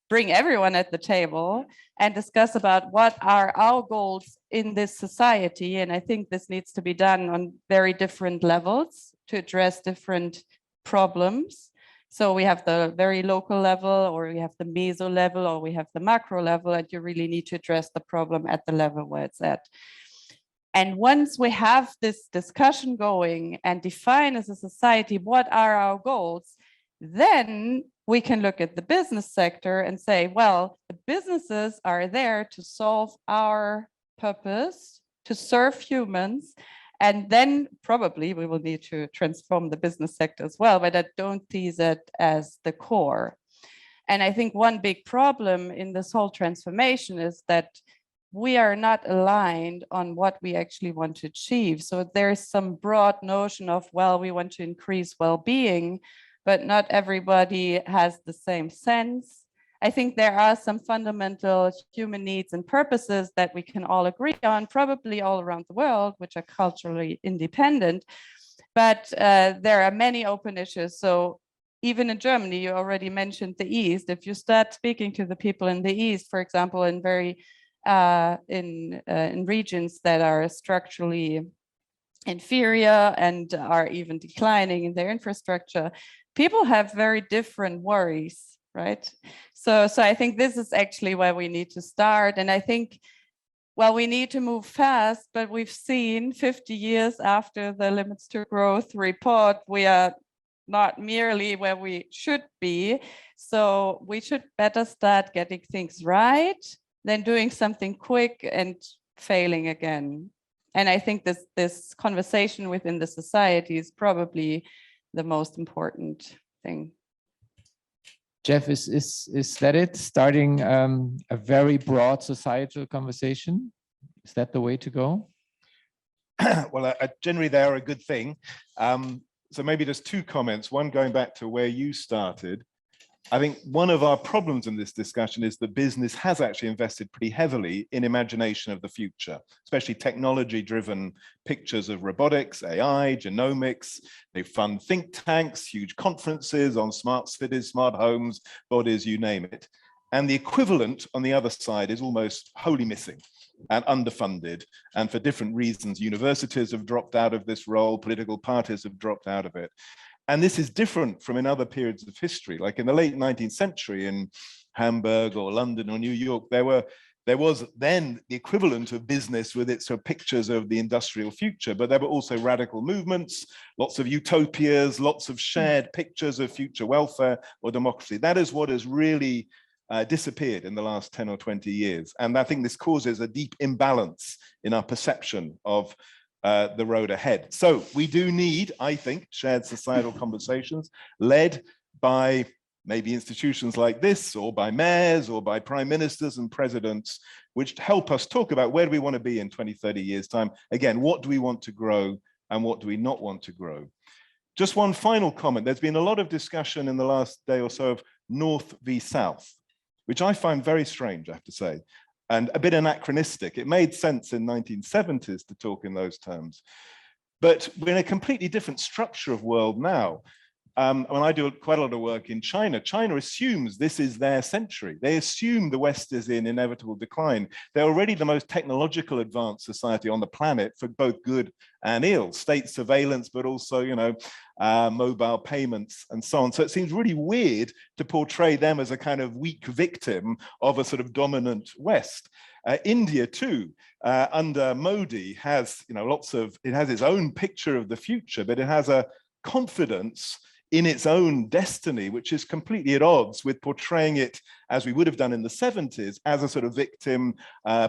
bring everyone at the table and discuss about what are our goals in this society. And I think this needs to be done on very different levels to address different problems. So we have the very local level, or we have the meso level, or we have the macro level, and you really need to address the problem at the level where it's at. And once we have this discussion going and define as a society what are our goals, then we can look at the business sector and say, well, the businesses are there to solve our purpose, to serve humans. And then probably we will need to transform the business sector as well, but I don't see that as the core. And I think one big problem in this whole transformation is that we are not aligned on what we actually want to achieve. So there's some broad notion of, well, we want to increase well-being, but not everybody has the same sense. I think there are some fundamental human needs and purposes that we can all agree on, probably all around the world, which are culturally independent, but there are many open issues. So even in Germany, you already mentioned the East. If you start speaking to the people in the East, for example, in in regions that are structurally inferior and are even declining in their infrastructure, people have very different worries, right? So I think this is actually where we need to start. And I think, well, we need to move fast, but we've seen 50 years after the Limits to Growth report, we are not merely where we should be. So we should better start getting things right than doing something quick and failing again. And I think this conversation within the society is probably the most important thing. Geoff, is that it? Starting a very broad societal conversation? Is that the way to go? Well, generally they are a good thing. So maybe just two comments. One, going back to where you started. I think one of our problems in this discussion is that business has actually invested pretty heavily in imagination of the future, especially technology-driven pictures of robotics, AI, genomics. They fund think tanks, huge conferences on smart cities, smart homes, bodies, you name it. And the equivalent on the other side is almost wholly missing and underfunded. And for different reasons, universities have dropped out of this role, political parties have dropped out of it. And this is different from in other periods of history. Like in the late 19th century in Hamburg or London or New York, there were there was then the equivalent of business with its sort of pictures of the industrial future, but there were also radical movements, lots of utopias, lots of shared pictures of future welfare or democracy. That is what has really disappeared in the last 10 or 20 years. And I think this causes a deep imbalance in our perception of the road ahead. So we do need, I think, shared societal conversations led by maybe institutions like this, or by mayors, or by prime ministers and presidents, which help us talk about where do we want to be in 20, 30 years' time. Again, what do we want to grow and what do we not want to grow? Just one final comment. There's been a lot of discussion in the last day or so of North v South, which I find very strange, I have to say, and a bit anachronistic. It made sense in 1970s to talk in those terms, but we're in a completely different structure of world now. When I do quite a lot of work in China, China assumes this is their century. They assume the West is in inevitable decline. They're already the most technological advanced society on the planet for both good and ill, state surveillance, but also, you know, mobile payments and so on. So it seems really weird to portray them as a kind of weak victim of a sort of dominant West. India too, under Modi, has, you know, it has its own picture of the future, but it has a confidence in its own destiny, which is completely at odds with portraying it, as we would have done in the 70s, as a sort of victim,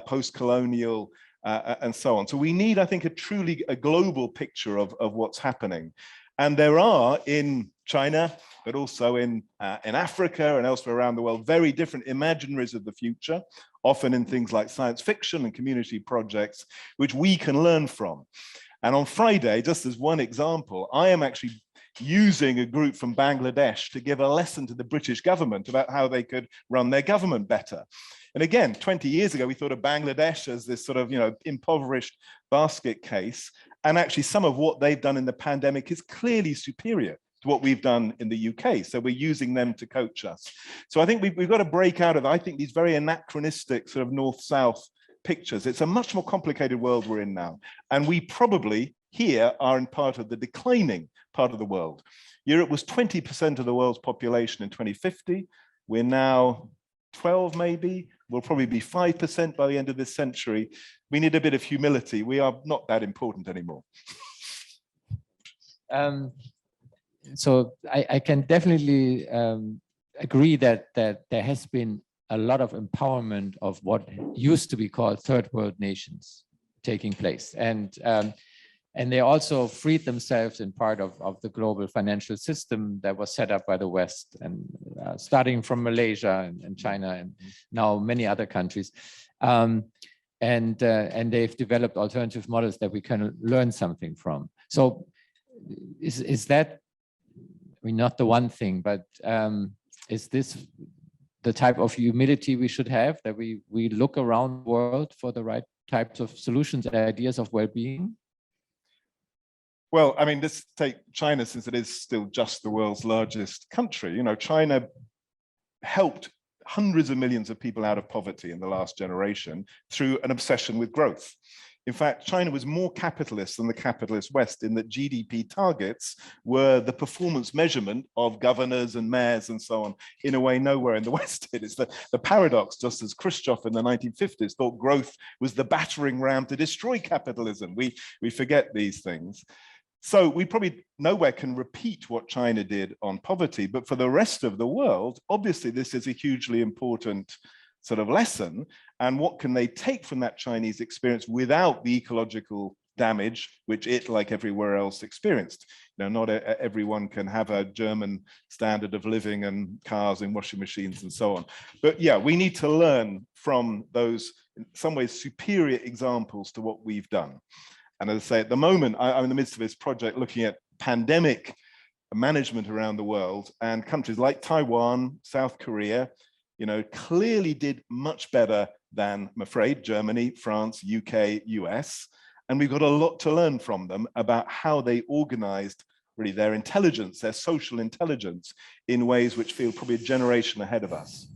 post-colonial, and so on. So we need, I think, a global picture of what's happening. And there are in China, but also in Africa and elsewhere around the world, very different imaginaries of the future, often in things like science fiction and community projects, which we can learn from. And on Friday, just as one example, I am actually using a group from Bangladesh to give a lesson to the British government about how they could run their government better. And again, 20 years ago, we thought of Bangladesh as this sort of, you know, impoverished basket case. And actually some of what they've done in the pandemic is clearly superior to what we've done in the UK. So we're using them to coach us. So I think we've got to break out of, I think, these very anachronistic sort of north-south pictures. It's a much more complicated world we're in now. And we probably here are in part of the declining part of the world. Europe was 20% of the world's population in 2050. We're now 12 maybe. We'll probably be 5% by the end of this century. We need a bit of humility. We are not that important anymore. So I can definitely agree that there has been a lot of empowerment of what used to be called third world nations taking place. And they also freed themselves in part of the global financial system that was set up by the West, and starting from Malaysia and China and now many other countries. And they've developed alternative models that we can learn something from. So is that, I mean, not the one thing, but is this the type of humility we should have, that we look around the world for the right types of solutions and ideas of well-being? Well, I mean, let's take China, since it is still just the world's largest country. You know, China helped hundreds of millions of people out of poverty in the last generation through an obsession with growth. In fact, China was more capitalist than the capitalist West, in that GDP targets were the performance measurement of governors and mayors and so on, in a way nowhere in the West did. It's the paradox, just as Khrushchev in the 1950s thought growth was the battering ram to destroy capitalism. We forget these things. So we probably nowhere can repeat what China did on poverty, but for the rest of the world, obviously this is a hugely important sort of lesson. And what can they take from that Chinese experience without the ecological damage which it, like everywhere else, experienced? You know, not everyone can have a German standard of living and cars and washing machines and so on. But yeah, we need to learn from those, in some ways, superior examples to what we've done. And as I say, at the moment, I'm in the midst of this project looking at pandemic management around the world, and countries like Taiwan, South Korea, you know, clearly did much better than, I'm afraid, Germany, France, UK, US. And we've got a lot to learn from them about how they organized really their intelligence, their social intelligence, in ways which feel probably a generation ahead of us.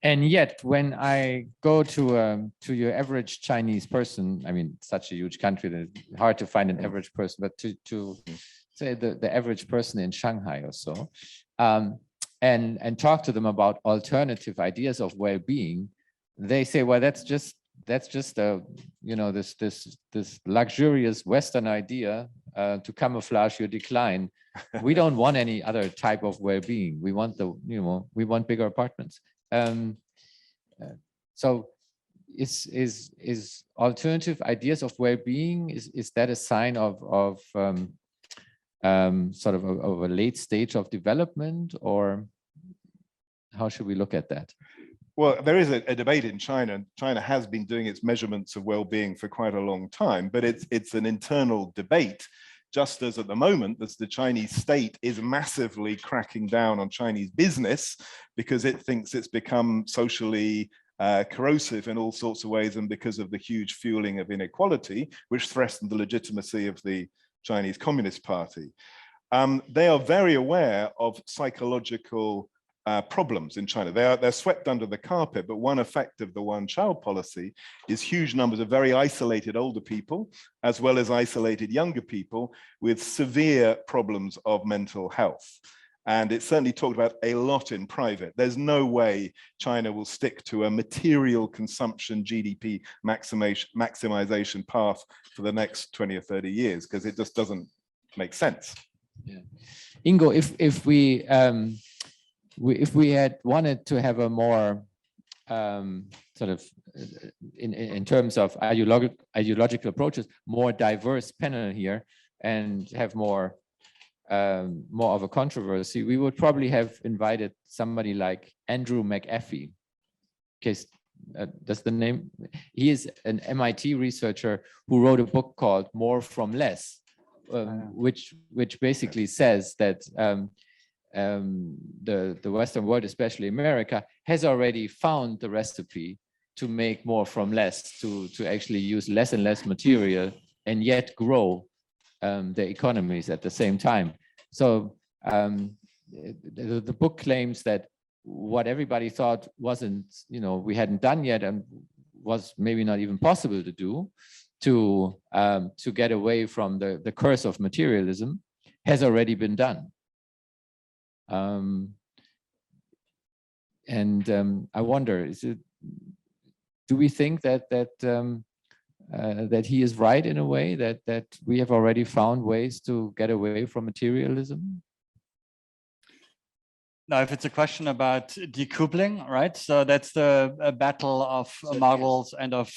And yet, when I go to your average Chinese person, I mean, such a huge country that it's hard to find an average person, but to say the average person in Shanghai or so, and talk to them about alternative ideas of well-being, they say, well, that's just a, you know, this luxurious Western idea to camouflage your decline. We don't want any other type of well-being. We want we want bigger apartments. So is alternative ideas of well-being, is that a sign of sort of a late stage of development, or how should we look at that? Well, there is a debate in China. China has been doing its measurements of well-being for quite a long time, but it's an internal debate. Just as at the moment, the Chinese state is massively cracking down on Chinese business because it thinks it's become socially corrosive in all sorts of ways, and because of the huge fueling of inequality, which threatened the legitimacy of the Chinese Communist Party. They are very aware of psychological problems in China. They're swept under the carpet, but one effect of the one-child policy is huge numbers of very isolated older people, as well as isolated younger people with severe problems of mental health. And it's certainly talked about a lot in private. There's no way China will stick to a material consumption GDP maximization path for the next 20 or 30 years, because it just doesn't make sense. Yeah. Ingo, if we had wanted to have a more sort of, in terms of ideological approaches, more diverse panel here, and have more of a controversy, we would probably have invited somebody like Andrew McAfee. That's the name. He is an MIT researcher who wrote a book called More from Less, which basically says that the Western world, especially America, has already found the recipe to make more from less, to actually use less and less material and yet grow their economies at the same time. So the book claims that what everybody thought wasn't, we hadn't done yet, and was maybe not even possible to do, to get away from the curse of materialism, has already been done. I wonder, do we think that he is right in a way, that we have already found ways to get away from materialism? Now, if it's a question about decoupling, right? So that's the battle of models and of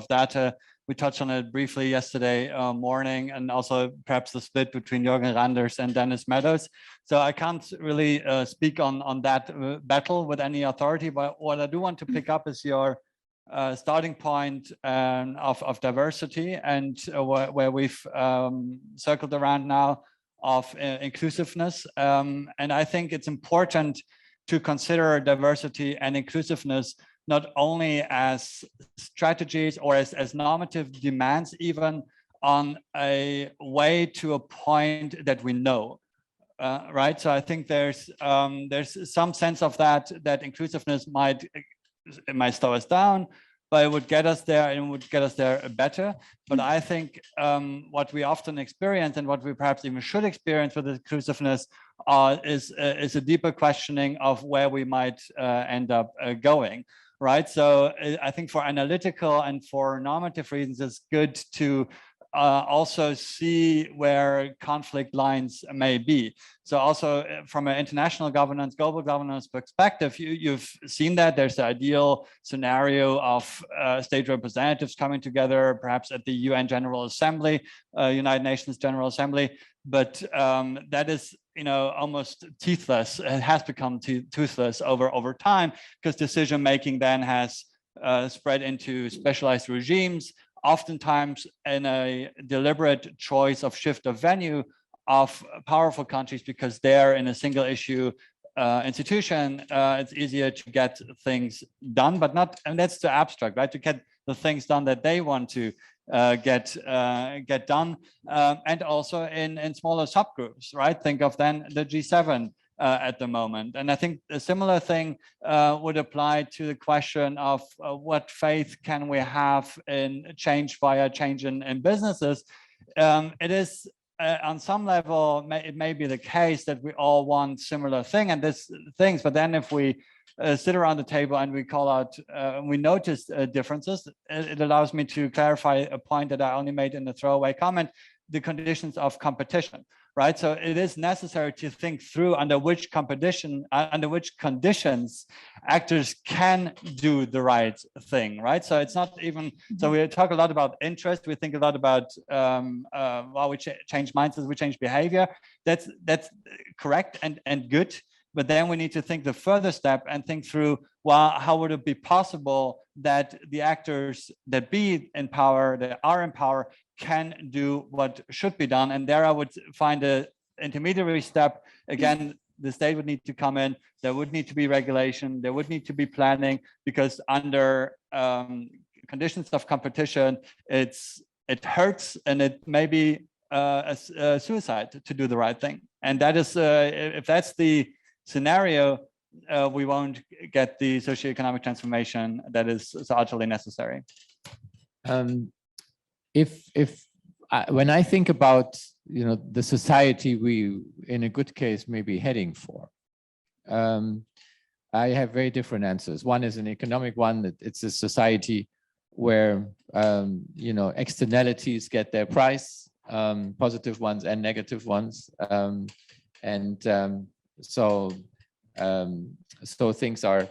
data. We touched on it briefly yesterday morning, and also perhaps the split between Jürgen Randers and Dennis Meadows. So I can't really speak on that battle with any authority, but what I do want to pick up is your starting point of diversity, and where we've circled around now of inclusiveness. And I think it's important to consider diversity and inclusiveness not only as strategies or as normative demands, even on a way to a point that we know, right? So I think there's some sense of that inclusiveness might slow us down, but it would get us there, and it would get us there better. But I think what we often experience, and what we perhaps even should experience with inclusiveness, is a deeper questioning of where we might end up going, right? So I think for analytical and for normative reasons, it's good to also see where conflict lines may be. So also from an international governance, global governance perspective, you've seen that there's the ideal scenario of state representatives coming together, perhaps at the UN General Assembly, United Nations General Assembly, but that is almost teethless. It has become toothless over time, because decision making then has spread into specialized regimes, oftentimes in a deliberate choice of shift of venue of powerful countries, because they're in a single issue institution. It's easier to get things done, but not, and that's the abstract, right? To get the things done that they want to get done, and also in smaller subgroups, right? Think of then the G7 at the moment. And I think a similar thing would apply to the question of what faith can we have in change via change in businesses. It is on some level, it may be the case that we all want similar things, but then if we sit around the table and we call out, we notice differences. It allows me to clarify a point that I only made in a throwaway comment, the conditions of competition, right? So it is necessary to think through under which competition, under which conditions actors can do the right thing, right? So it's not even, so we talk a lot about interest, we think a lot about, well, we change mindsets, we change behavior. That's correct and good. But then we need to think the further step and think through, well, how would it be possible that the actors that be in power, that are in power, can do what should be done? And there I would find an intermediary step. Again, the state would need to come in, there would need to be regulation, there would need to be planning, because under conditions of competition, it hurts and it may be a suicide to do the right thing. And that is, if that's the scenario, we won't get the socio-economic transformation that is so utterly necessary. When I think about, you know, the society we, in a good case, may be heading for, I have very different answers. One is an economic one, that it's a society where, you know, externalities get their price, positive ones and negative ones, so things are,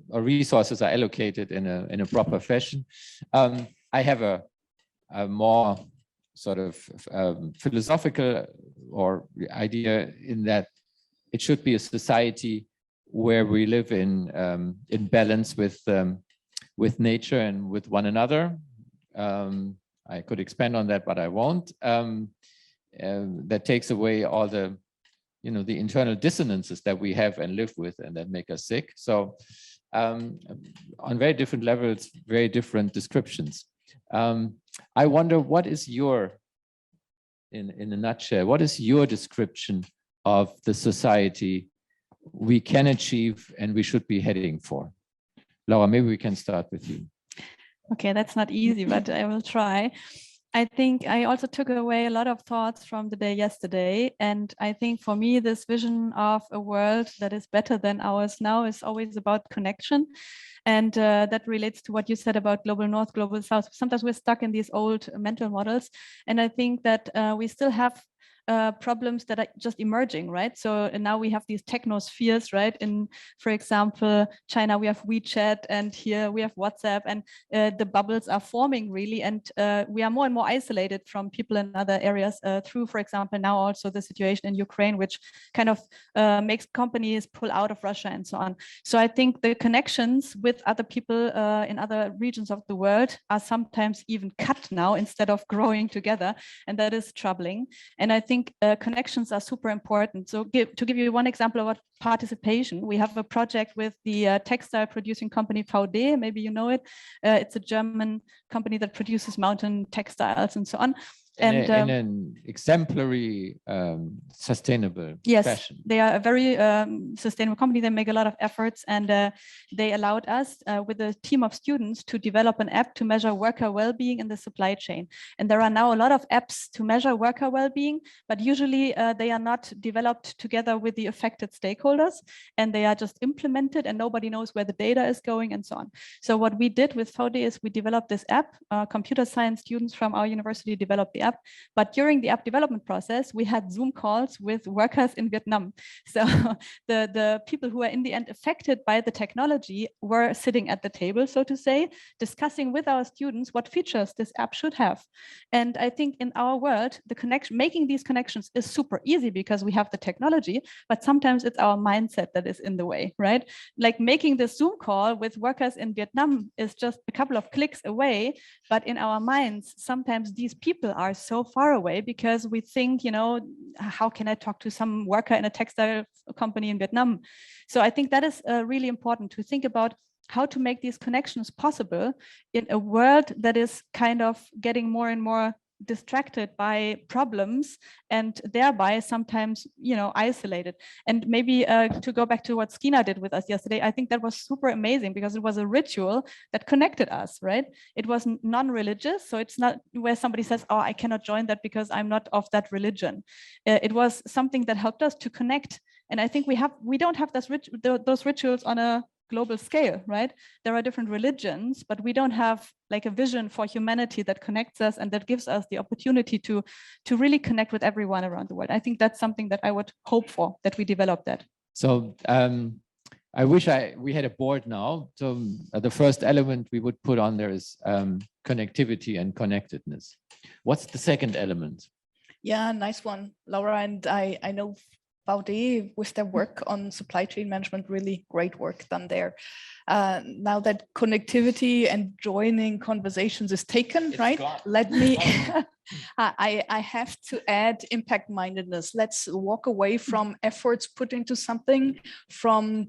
resources are allocated in a proper fashion. I have a more sort of philosophical or idea in that it should be a society where we live in balance with nature and with one another. I could expand on that, but I won't. That takes away all the, you know, the internal dissonances that we have and live with and that make us sick. So on very different levels, very different descriptions. I wonder, what is your, in a nutshell, what is your description of the society we can achieve and we should be heading for? Laura, maybe we can start with you. Okay, that's not easy, but I will try. I think I also took away a lot of thoughts from the day yesterday. And I think for me, this vision of a world that is better than ours now is always about connection. And that relates to what you said about global north, global south. Sometimes we're stuck in these old mental models. And I think that we still have problems that are just emerging, right? So now we have these technospheres, right? In, for example, China, we have WeChat, and here we have WhatsApp, and the bubbles are forming really, and we are more and more isolated from people in other areas through, for example, now also the situation in Ukraine, which kind of makes companies pull out of Russia and so on. So I think the connections with other people in other regions of the world are sometimes even cut now instead of growing together, and that is troubling. And I think connections are super important. So to give you one example about participation, we have a project with the textile producing company Haut, maybe you know it. It's a German company that produces mountain textiles and so on. And in an exemplary, sustainable fashion. They are a very sustainable company. They make a lot of efforts, and they allowed us with a team of students to develop an app to measure worker well-being in the supply chain. And there are now a lot of apps to measure worker well-being, but usually they are not developed together with the affected stakeholders, and they are just implemented and nobody knows where the data is going and so on. So what we did with Haut is we developed this app. Computer science students from our university developed the app. But during the app development process, we had Zoom calls with workers in Vietnam. So the people who are in the end affected by the technology were sitting at the table, so to say, discussing with our students what features this app should have. And I think in our world, making these connections is super easy because we have the technology, but sometimes it's our mindset that is in the way, right? Like making this Zoom call with workers in Vietnam is just a couple of clicks away, but in our minds, sometimes these people are so far away because we think, you know, how can I talk to some worker in a textile company in Vietnam? So I think that is really important to think about how to make these connections possible in a world that is kind of getting more and more distracted by problems and thereby sometimes, you know, isolated. And maybe to go back to what Skeena did with us yesterday, I think that was super amazing because it was a ritual that connected us, right? It was non-religious, so it's not where somebody says, oh, I cannot join that because I'm not of that religion. It was something that helped us to connect And I think we don't have those rituals on a global scale, right? There are different religions, but we don't have like a vision for humanity that connects us and that gives us the opportunity to really connect with everyone around the world. I think that's something that I would hope for, that we develop that. So I wish we had a board now. So the first element we would put on there is connectivity and connectedness. What's the second element? Yeah, nice one, Laura. And I know Haut with their work on supply chain management, really great work done there. Now that connectivity and joining conversations is taken, right? Let me, I have to add impact mindedness. Let's walk away from efforts put into something, from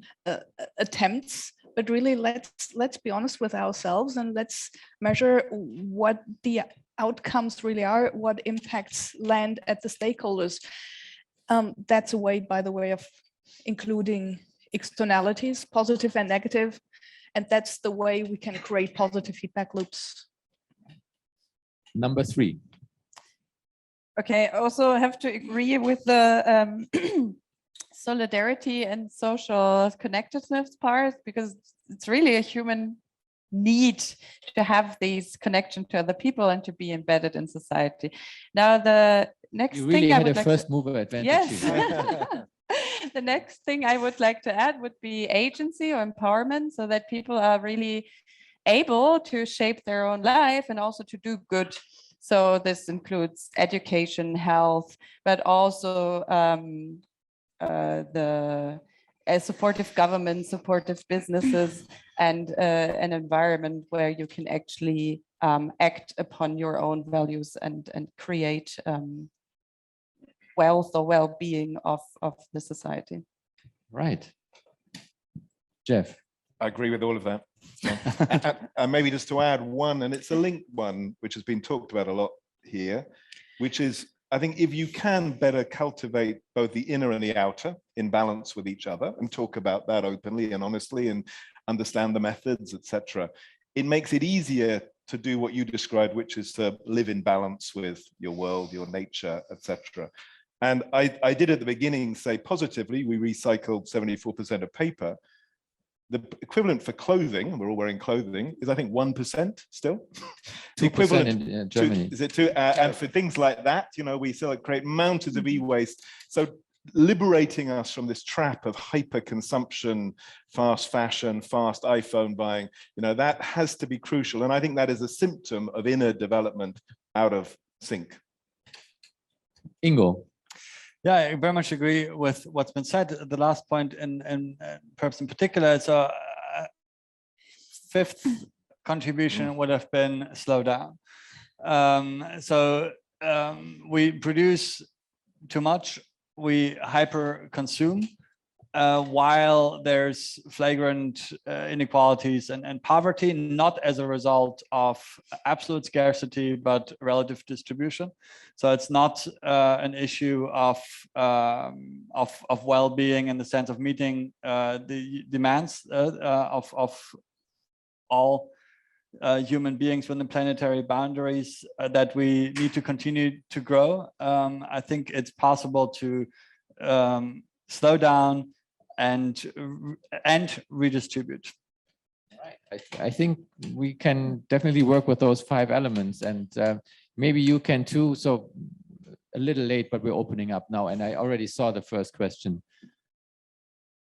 attempts, but really let's be honest with ourselves and let's measure what the outcomes really are, what impacts land at the stakeholders. That's a way, by the way, of including externalities, positive and negative, and that's the way we can create positive feedback loops. Number 3. Okay, I also have to agree with the solidarity and social connectedness part, because it's really a human need to have these connection to other people and to be embedded in society. Now, the next You really thing had I would a like first mover advantage. Yes. The next thing I would like to add would be agency or empowerment, so that people are really able to shape their own life and also to do good. So this includes education, health, but also a supportive government, supportive businesses, and an environment where you can actually act upon your own values and create wealth or well-being of the society. Right. Geoff. I agree with all of that. And maybe just to add one, and it's a linked one, which has been talked about a lot here, which is, I think if you can better cultivate both the inner and the outer in balance with each other and talk about that openly and honestly and understand the methods, etc., it makes it easier to do what you described, which is to live in balance with your world, your nature, etc. And I did at the beginning say positively, we recycled 74% of paper. The equivalent for clothing, we're all wearing clothing, is I think 1% still. The equivalent in Germany. is it 2? And for things like that, you know, we still create mountains of e-waste. So liberating us from this trap of hyper consumption, fast fashion, fast iPhone buying, you know, that has to be crucial. And I think that is a symptom of inner development out of sync. Ingo. Yeah, I very much agree with what's been said. The last point, and perhaps in particular, so fifth contribution would have been slow down. We produce too much, we hyper consume, while there's flagrant inequalities and poverty, not as a result of absolute scarcity, but relative distribution. So it's not an issue of well-being in the sense of meeting the demands of all human beings within planetary boundaries that we need to continue to grow. I think it's possible to slow down and redistribute. Right. I think we can definitely work with those 5 elements, and maybe you can too. So a little late, but we're opening up now. And I already saw the first question.